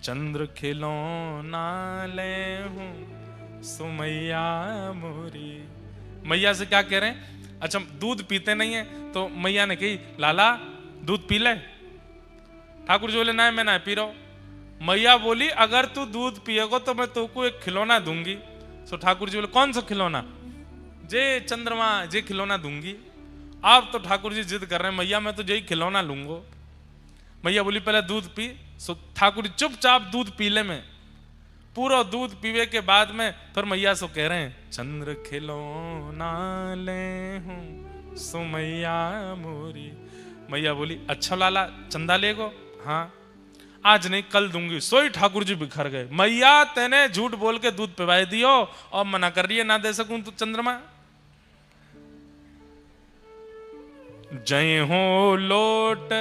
चंद्र खिलौना ले हूं सुमैया मोरी। मैया से क्या कह रहे हैं? अच्छा दूध पीते नहीं है तो मैया ने कही लाला दूध पी ले, ठाकुर जी बोले ना मैं ना पी रहा हूं। मैया बोली अगर तू दूध पिएगो तो मैं तुमको एक खिलौना दूंगी। सो ठाकुर जी बोले कौन सा खिलौना? जे चंद्रमा जे खिलौना दूंगी। आप तो ठाकुर जी जिद कर रहे हैं मैया मैं तो यही खिलौना लूंगो। मैया बोली पहले दूध पी। सो ठाकुर जी चुपचाप दूध पी ले में, पूरा दूध पीवे के बाद में फिर मैया से कह रहे हैं चंद्र खिलौना ले हूं सो मैया मोरी। मैया बोली अच्छा लाला चंदा लेगो? हाँ आज नहीं कल दूंगी। सोई ठाकुर जी बिखर गए। मैया तेने झूठ बोल के दूध पिवाई दियो और मना कर रही है ना दे सकूं तो चंद्रमा। जय हो लोट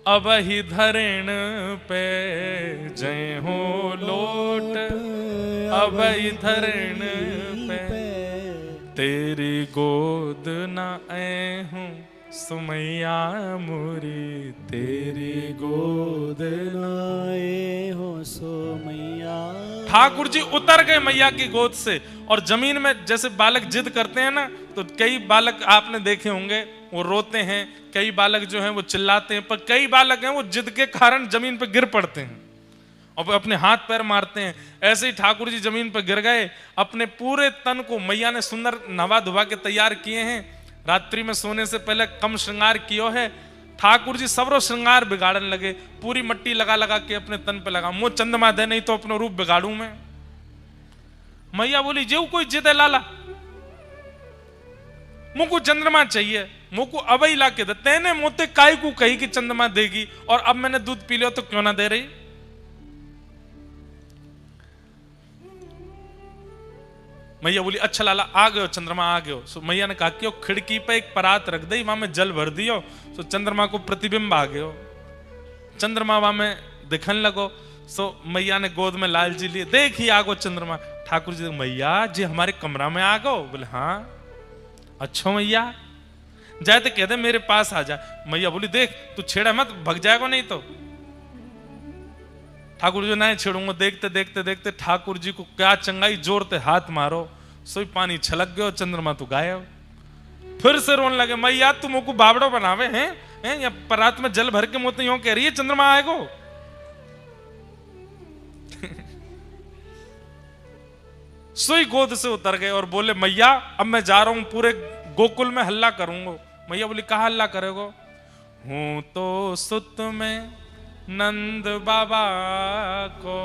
अब ही धरण पे, जय हो लोट अब ही धरण पे, तेरी गोद न आए हूं सुमैया मोरी, तेरी गोद नाए हो सो मैया। ठाकुर जी उतर गए मैया की गोद से और जमीन में जैसे बालक जिद करते हैं ना, तो कई बालक आपने देखे होंगे वो रोते हैं, कई बालक जो हैं वो चिल्लाते हैं, पर कई बालक हैं वो जिद के कारण जमीन पर गिर पड़ते हैं और अपने हाथ पैर मारते हैं। ऐसे ही ठाकुर जी जमीन पर गिर गए। अपने पूरे तन को मैया ने सुंदर नवा धुवा के तैयार किए हैं। रात्रि में सोने से पहले कम श्रृंगार कियो है। ठाकुर जी सबरो श्रृंगार बिगाड़ने लगे। पूरी मट्टी लगा लगा के अपने तन पे लगा। मुझ चंद्रमा दे नहीं तो अपनो रूप बिगाड़ू मैं। मैया बोली जेऊ कोई जिद है लाला, मुझको चंद्रमा चाहिए, मुझको अबई ला के दे। तेने मोते काय को कही कि चंद्रमा देगी और अब मैंने दूध पी लिया तो क्यों ना दे रही। मैया बोली अच्छा लाला आ गयो चंद्रमा आ गयो। सो मैया ने कहा कि खिड़की पे एक परात रख दई, वहां में जल भर दियो। सो चंद्रमा को प्रतिबिंब आ गयो, चंद्रमा वहां में दिखन लगो। सो मैया ने गोद में लाल जी लिए, देखी आ गो चंद्रमा। ठाकुर जी मैया जी हमारे कमरा में आ गो? बोले हाँ। अच्छा मैया जाए तो कह दे मेरे पास आ जा। मैया बोली देख तू छेड़ा मत, भग जाएगा नहीं तो। ठाकुर जी नहीं छेड़ूंगा। देखते देखते देखते ठाकुर जी को क्या चंगाई, जोरते हाथ मारो, सोई पानी छलक गयो, चंद्रमा तो गायब। फिर से रोने लगे मैया तू मुझको बावड़ो बनावे हैं या परात में जल भर के मोते यूं कह रही है चंद्रमा आएगो। सोई गोद से उतर गए और बोले मैया अब मैं जा रहा हूं, पूरे गोकुल में हल्ला करूंगा। मैया बोली कहा हल्ला करेगो? हूं तो सुत में नंद बाबा को,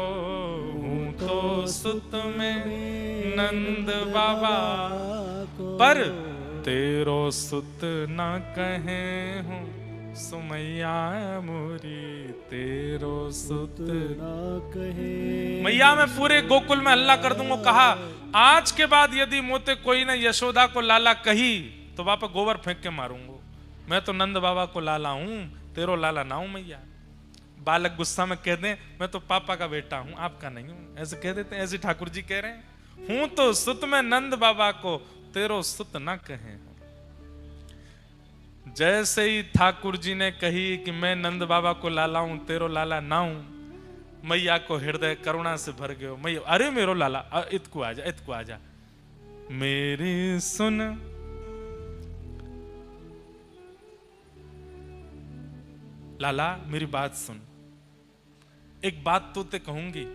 हूं तो सुत में नंद बाबा पर तेरो सुत ना कहे हूं सुमैया मोरी, तेरो सुत ना कहे। मैया मैं पूरे गोकुल में हल्ला कर दूंगा। कहा आज के बाद यदि मोते कोई ने यशोदा को लाला कही तो वापस गोबर फेंक के मारूंगा। मैं तो नंद बाबा को लाला हूं, तेरो लाला ना हूं मैया। बालक गुस्सा में कह दें मैं तो पापा का बेटा हूं आपका नहीं हूं, ऐसे कह देते हैं। ऐसे ठाकुर जी कह रहे हैं हूं तो सुत में नंद बाबा को, तेरो सुत ना कहे। जैसे ही ठाकुर जी ने कही कि मैं नंद बाबा को लाला हूं, तेरो लाला ना हूं, मैया को हृदय करुणा से भर गयो। मैया अरे मेरो लाला इतको आजा, इतको आजा, मेरी सुन लाला मेरी बात सुन, एक बात तो ते कहूंगी।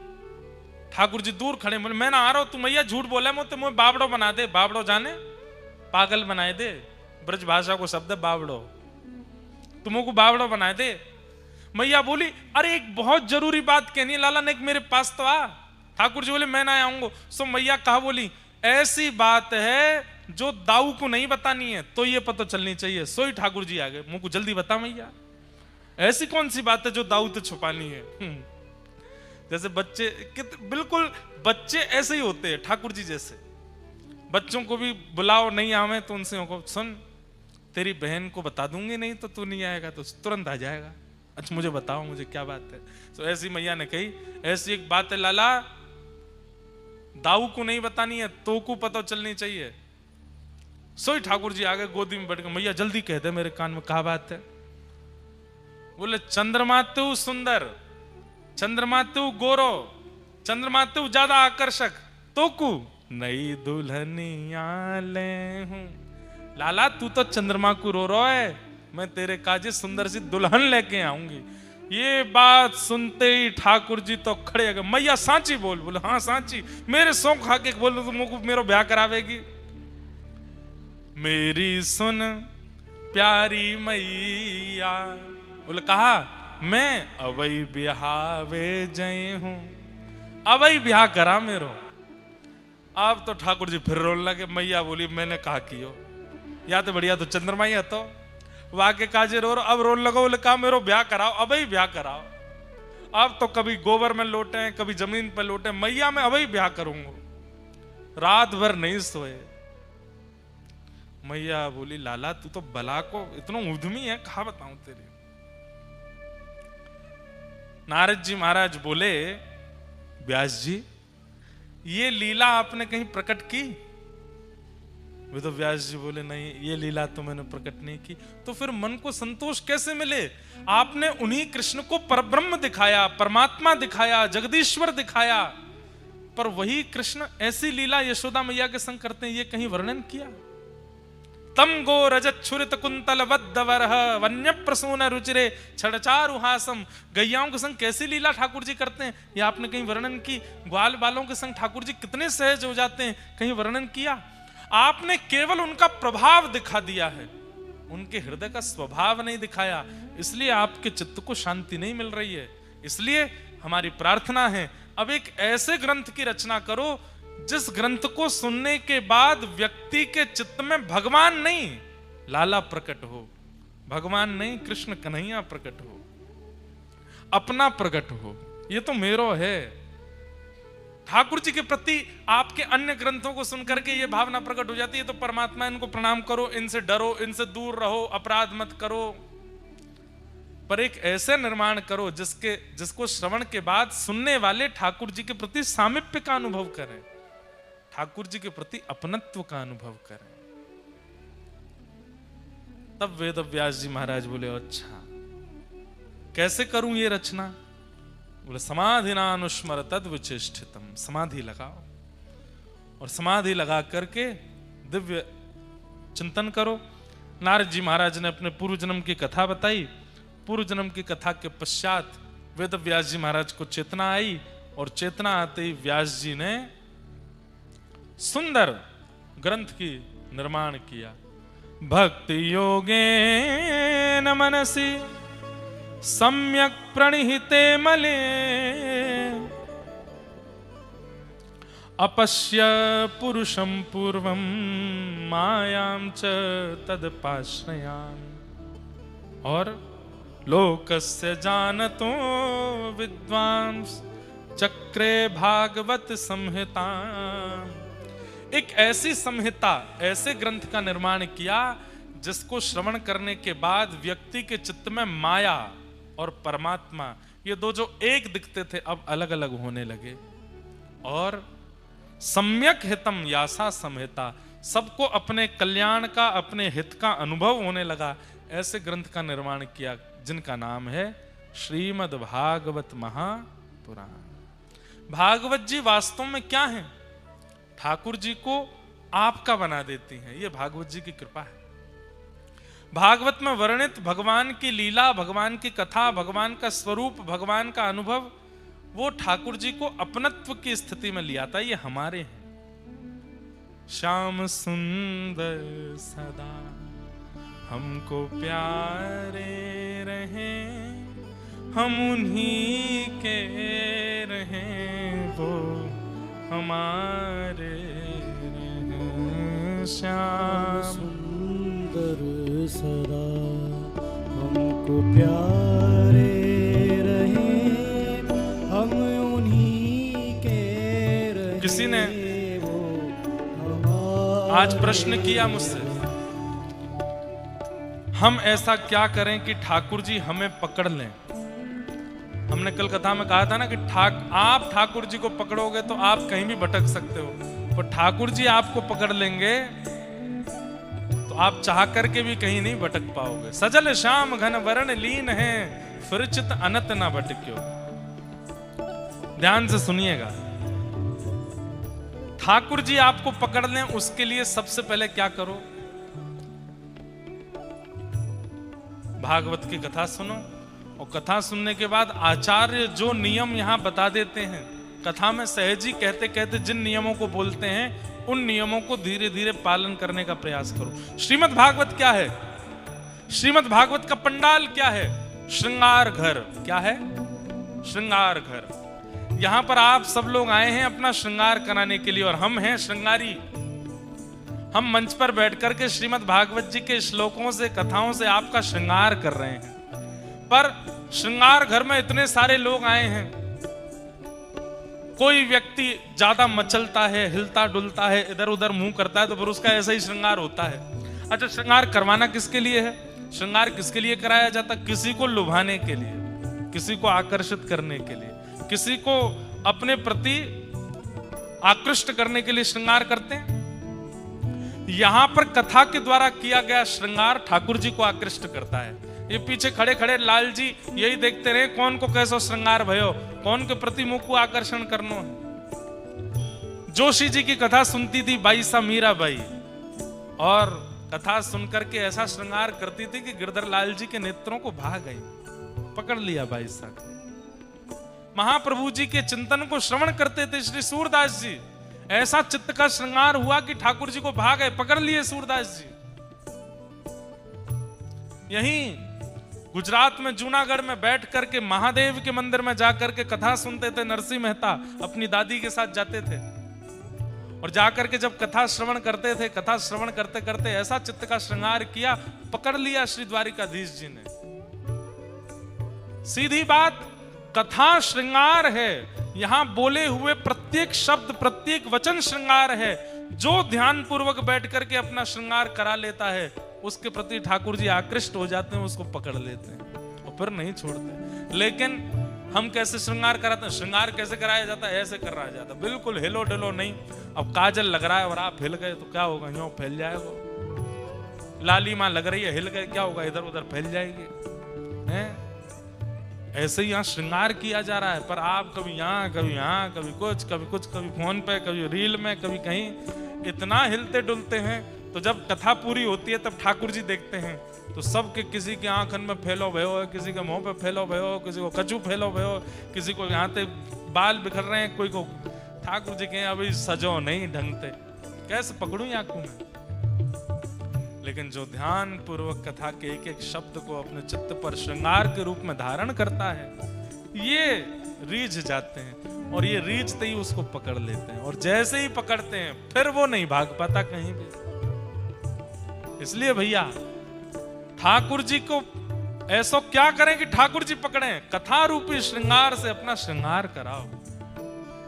ठाकुर जी दूर खड़े बोले मैं ना आ रहा हूं, तू मैया झूठ बोला मुझे, मुझे बावड़ो बना दे। बावड़ो जाने पागल बनाए दे, ब्रज भाषा को शब्द है बावड़ो, तुमको बावड़ो बनाए दे। मैया बोली अरे एक बहुत जरूरी बात कहनी है लाला ने, मेरे पास तो आ। ठाकुर जी बोले मैं ना आऊंगा। सो मैया कहा बोली ऐसी बात है जो दाऊ को नहीं बतानी है तो ये पता चलनी चाहिए। सोई ठाकुर जी आ गए, मुझको जल्दी बता मैया ऐसी कौन सी बात है जो दाऊ तो छुपानी है। जैसे बच्चे बिल्कुल बच्चे ऐसे ही होते हैं ठाकुर जी जैसे। बच्चों को भी बुलाओ नहीं आवे तो उनसे सुन तेरी बहन को बता दूंगी, नहीं तो तू नहीं आएगा तो तुरंत आ जाएगा। अच्छा मुझे बताओ मुझे क्या बात है। तो ऐसी मैया ने कही ऐसी एक बात है लाला दाऊ को नहीं बतानी है तो को पता चलनी चाहिए। सोई ठाकुर जी आ गए, गोदी में बैठ गए। मैया जल्दी कह दे मेरे कान में क्या बात है। बोले चंद्रमा तू सुंदर, चंद्रमा तू गोरो, चंद्रमा तू ज्यादा आकर्षक, तो कु नई दुल्हनिया ले हूं। लाला तू तो चंद्रमा को रो रहा है, मैं तेरे काजे सुंदर सी दुल्हन लेके आऊंगी। ये बात सुनते ही ठाकुर जी तो खड़े हो गए। मैया सांची बोल। बोले हाँ सांची, मेरे सौ खा के बोल तो मुझको मेरो ब्याह करावेगी। मेरी सुन प्यारी मैया। बोले कहा मैं अवई ब्याहवे जय हूं, अवई ब्याह करा मेरो। अब तो ठाकुर जी फिर रोने लगे। मैया बोली मैंने कहा कियो, या तो बढ़िया तो चंद्रमा ही तो वाके काजे रो। अब रोने लगो। बोले कहा मेरो ब्याह कराओ, अबई ब्याह कराओ। अब तो कभी गोबर में लोटे, कभी जमीन पर लोटे। मैया मैं अबई ब्याह करूंगा। रात भर नहीं सोए। मैया बोली लाला तू तो बला को इतना उद्यमी है, कहा बताऊं तेरे। नारद जी महाराज बोले व्यास जी ये लीला आपने कहीं प्रकट की? वे तो व्यास जी बोले नहीं ये लीला तो मैंने प्रकट नहीं की। तो फिर मन को संतोष कैसे मिले? आपने उन्हीं कृष्ण को परब्रह्म दिखाया, परमात्मा दिखाया, जगदीश्वर दिखाया, पर वही कृष्ण ऐसी लीला यशोदा मैया के संग करते हैं, ये कहीं वर्णन किया? तम गो रजत छुरित कुंतल वद्दवरह वन्य प्रसून रुचिरे छड़चारुहासम। गैयाओं के संग कैसी लीला ठाकुर जी करते हैं, ये आपने कहीं वर्णन की? ग्वाल बालों के संग ठाकुर जी कितने सहज हो जाते हैं, कहीं वर्णन किया? आपने केवल उनका प्रभाव दिखा दिया है, उनके हृदय का स्वभाव नहीं दिखाया, इसलिए आपके चित्त को शांति नहीं मिल रही है। इसलिए हमारी प्रार्थना है अब एक ऐसे ग्रंथ की रचना करो जिस ग्रंथ को सुनने के बाद व्यक्ति के चित्त में भगवान नहीं लाला प्रकट हो, भगवान नहीं कृष्ण कन्हैया प्रकट हो, अपना प्रकट हो। ये तो मेरो है। ठाकुर जी के प्रति आपके अन्य ग्रंथों को सुनकर के ये भावना प्रकट हो जाती है तो परमात्मा इनको प्रणाम करो, इनसे डरो, इनसे दूर रहो, अपराध मत करो। पर एक ऐसे निर्माण करो जिसको श्रवण के बाद सुनने वाले ठाकुर जी के प्रति सामीप्य का अनुभव करें, ठाकुर जी के प्रति अपनत्व का अनुभव करें। तब वेद व्यास जी महाराज बोले अच्छा कैसे करूं ये रचना? बोले समाधिनानुस्मर तद विचेष्टितम। समाधि लगाओ और समाधि लगा करके दिव्य चिंतन करो। नारद जी महाराज ने अपने पूर्व जन्म की कथा बताई। पूर्व जन्म की कथा के पश्चात वेद व्यास जी महाराज को चेतना आई और चेतना आते ही व्यास जी ने सुंदर ग्रंथ की निर्माण किया। भक्ति योगेन मनसि सम्यक प्रणिहिते मले अपश्य पुरुषं पूर्वं मायां च तदपाश्रयान्। और लोकस्य जानतो विद्वांस चक्रे भागवत संहिता। एक ऐसी संहिता, ऐसे ग्रंथ का निर्माण किया जिसको श्रवण करने के बाद व्यक्ति के चित्त में माया और परमात्मा ये दो जो एक दिखते थे अब अलग अलग होने लगे। और सम्यक हितम यासा संहिता, सबको अपने कल्याण का, अपने हित का अनुभव होने लगा। ऐसे ग्रंथ का निर्माण किया जिनका नाम है श्रीमद् भागवत महापुराण। भागवत जी वास्तव में क्या है? ठाकुर जी को आपका बना देती हैं, ये भागवत जी की कृपा है। भागवत में वर्णित भगवान की लीला, भगवान की कथा, भगवान का स्वरूप, भगवान का अनुभव, वो ठाकुर जी को अपनत्व की स्थिति में लिया था। ये हमारे हैं। श्याम सुंदर सदा हमको प्यारे रहे, हम उन्हीं के रहे, वो हमारे रहे। श्याम सुंदर सदा हमको प्यारे रहे, हम उन्हीं के रहे। किसी ने आज प्रश्न किया मुझसे, हम ऐसा क्या करें कि ठाकुर जी हमें पकड़ लें? हमने कल कथा में कहा था ना कि आप ठाकुर जी को पकड़ोगे तो आप कहीं भी भटक सकते हो, और ठाकुर जी आपको पकड़ लेंगे तो आप चाह करके भी कहीं नहीं भटक पाओगे। सजल श्याम घन वरण लीन है, फिर चित अनत ना भटक्यो। ध्यान से सुनिएगा, ठाकुर जी आपको पकड़ लें उसके लिए सबसे पहले क्या करो? भागवत की कथा सुनो, और कथा सुनने के बाद आचार्य जो नियम यहाँ बता देते हैं, कथा में सहज ही कहते कहते जिन नियमों को बोलते हैं उन नियमों को धीरे धीरे पालन करने का प्रयास करो। श्रीमद् भागवत क्या है? श्रीमद् भागवत का पंडाल क्या है? श्रृंगार घर। क्या है? श्रृंगार घर। यहां पर आप सब लोग आए हैं अपना श्रृंगार कराने के लिए और हम हैं श्रृंगारी। हम मंच पर बैठ करके श्रीमद् भागवत जी के श्लोकों से, कथाओं से आपका श्रृंगार कर रहे हैं। पर श्रृंगार घर में इतने सारे लोग आए हैं, कोई व्यक्ति ज्यादा मचलता है, हिलता डुलता है, इधर उधर मुंह करता है, तो फिर उसका ऐसा ही श्रृंगार होता है। अच्छा, श्रृंगार करवाना किसके लिए है? श्रृंगार किसके लिए कराया जाता? किसी को लुभाने के लिए, किसी को आकर्षित करने के लिए, किसी को अपने प्रति आकृष्ट करने के लिए श्रृंगार करते हैं। यहां पर कथा के द्वारा किया गया श्रृंगार ठाकुर जी को आकृष्ट करता है। ये पीछे खड़े खड़े लाल जी यही देखते रहे कौन को कैसो श्रृंगार भयो, कौन के प्रति मुख को आकर्षण करनो है। जोशी जी की कथा सुनती थी बाई सा मीरा बाई, और कथा सुनकर के ऐसा श्रृंगार करती थी कि गिरधर लाल जी के नेत्रों को भाग गई, पकड़ लिया बाई सा। महाप्रभु जी के चिंतन को श्रवण करते थे श्री सूरदास जी, ऐसा चित्त का श्रृंगार हुआ कि ठाकुर जी को भाग गए, पकड़ लिए सूरदास जी। यहीं गुजरात में जूनागढ़ में बैठ करके महादेव के मंदिर में जाकर के कथा सुनते थे नरसिंह मेहता, अपनी दादी के साथ जाते थे और जाकर के जब कथा श्रवण करते थे, कथा श्रवण करते करते ऐसा चित्त का श्रृंगार किया, पकड़ लिया श्री द्वारिकाधीश जी ने। सीधी बात, कथा श्रृंगार है। यहां बोले हुए प्रत्येक शब्द, प्रत्येक वचन श्रृंगार है। जो ध्यान पूर्वक बैठ करके अपना श्रृंगार करा लेता है उसके प्रति ठाकुर जी आकृष्ट हो जाते हैं, उसको पकड़ लेते हैं और फिर नहीं छोड़ते। लेकिन हम कैसे श्रृंगार कराते हैं? श्रृंगार कैसे कराया जाता है? ऐसे कराया जाता है, बिल्कुल हिलो डलो नहीं। अब काजल लग रहा है और आप हिल गए तो क्या होगा? यूं फैल जाएगा। लालिमा लग रही है, हिल गए, क्या होगा? इधर उधर फैल जाएगी। हैं? ऐसे ही यहाँ श्रृंगार किया जा रहा है, पर आप कभी यहाँ, कभी यहाँ, कभी कुछ, कभी फोन पे, कभी रील में, कभी कहीं, इतना हिलते डुलते हैं। तो जब कथा पूरी होती है तब ठाकुर जी देखते हैं तो सबके, किसी के आंखन में फैलो भयो है, किसी के मुंह पे फैलो भयो, किसी को कचू फैलो भयो, किसी को यहाँ पे बाल बिखर रहे हैं, कोई को ठाकुर जी के अभी सजो नहीं ढंगते, कैसे पकड़ूं आंखों में। लेकिन जो ध्यान पूर्वक कथा के एक एक शब्द को अपने चित्त पर श्रृंगार के रूप में धारण करता है, ये रीझ जाते हैं और ये रीझते ही उसको पकड़ लेते हैं, और जैसे ही पकड़ते हैं फिर वो नहीं भाग पाता कहीं भी। इसलिए भैया ठाकुर जी को ऐसा क्या करें कि ठाकुर जी पकड़े? कथा रूपी श्रृंगार से अपना श्रृंगार कराओ,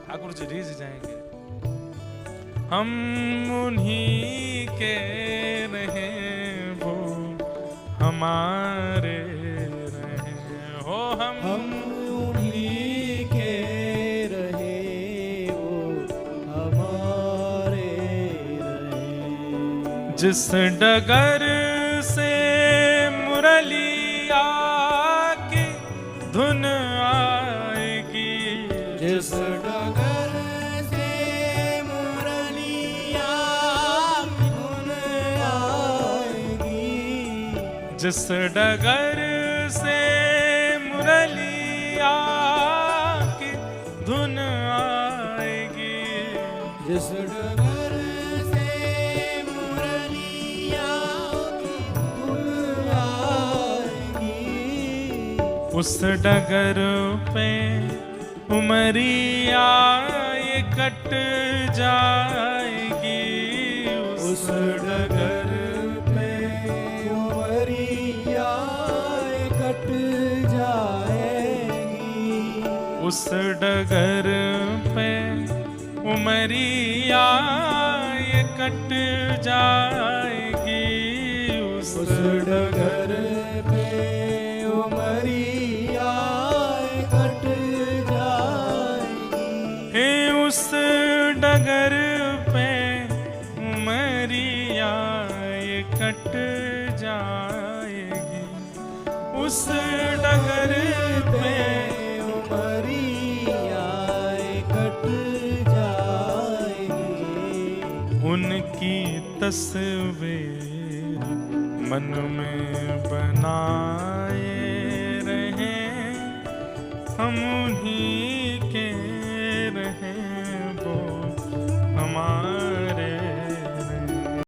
ठाकुर जी रीझ जाएंगे। हम उन्हीं के रहे वो हमारे रहे हो, हम उन्हीं के रहे वो हमारे रहे। जिस डगर से मुरलिया की धुन आएगी, जिस डगर से मुरलिया की धुन आएगी, जिस डगर से मुरलिया की धुन आएगी, जिस डगर से मुरलिया की धुन आएगी, उस डगर पे उमरिया ये कट जाएगी, उस डगर पे उमरिया कट जाएगी, उस डगर पे उमरिया ये कट जाएगी, उस डगर पे उमरिया कट जाएगी, हे उस डगर पे उमरिया ये कट जाएगी, उस डगर पे उमरिया कट जाएगी। उनकी तस्वीर मन में बनाए रहे हम उन्हीं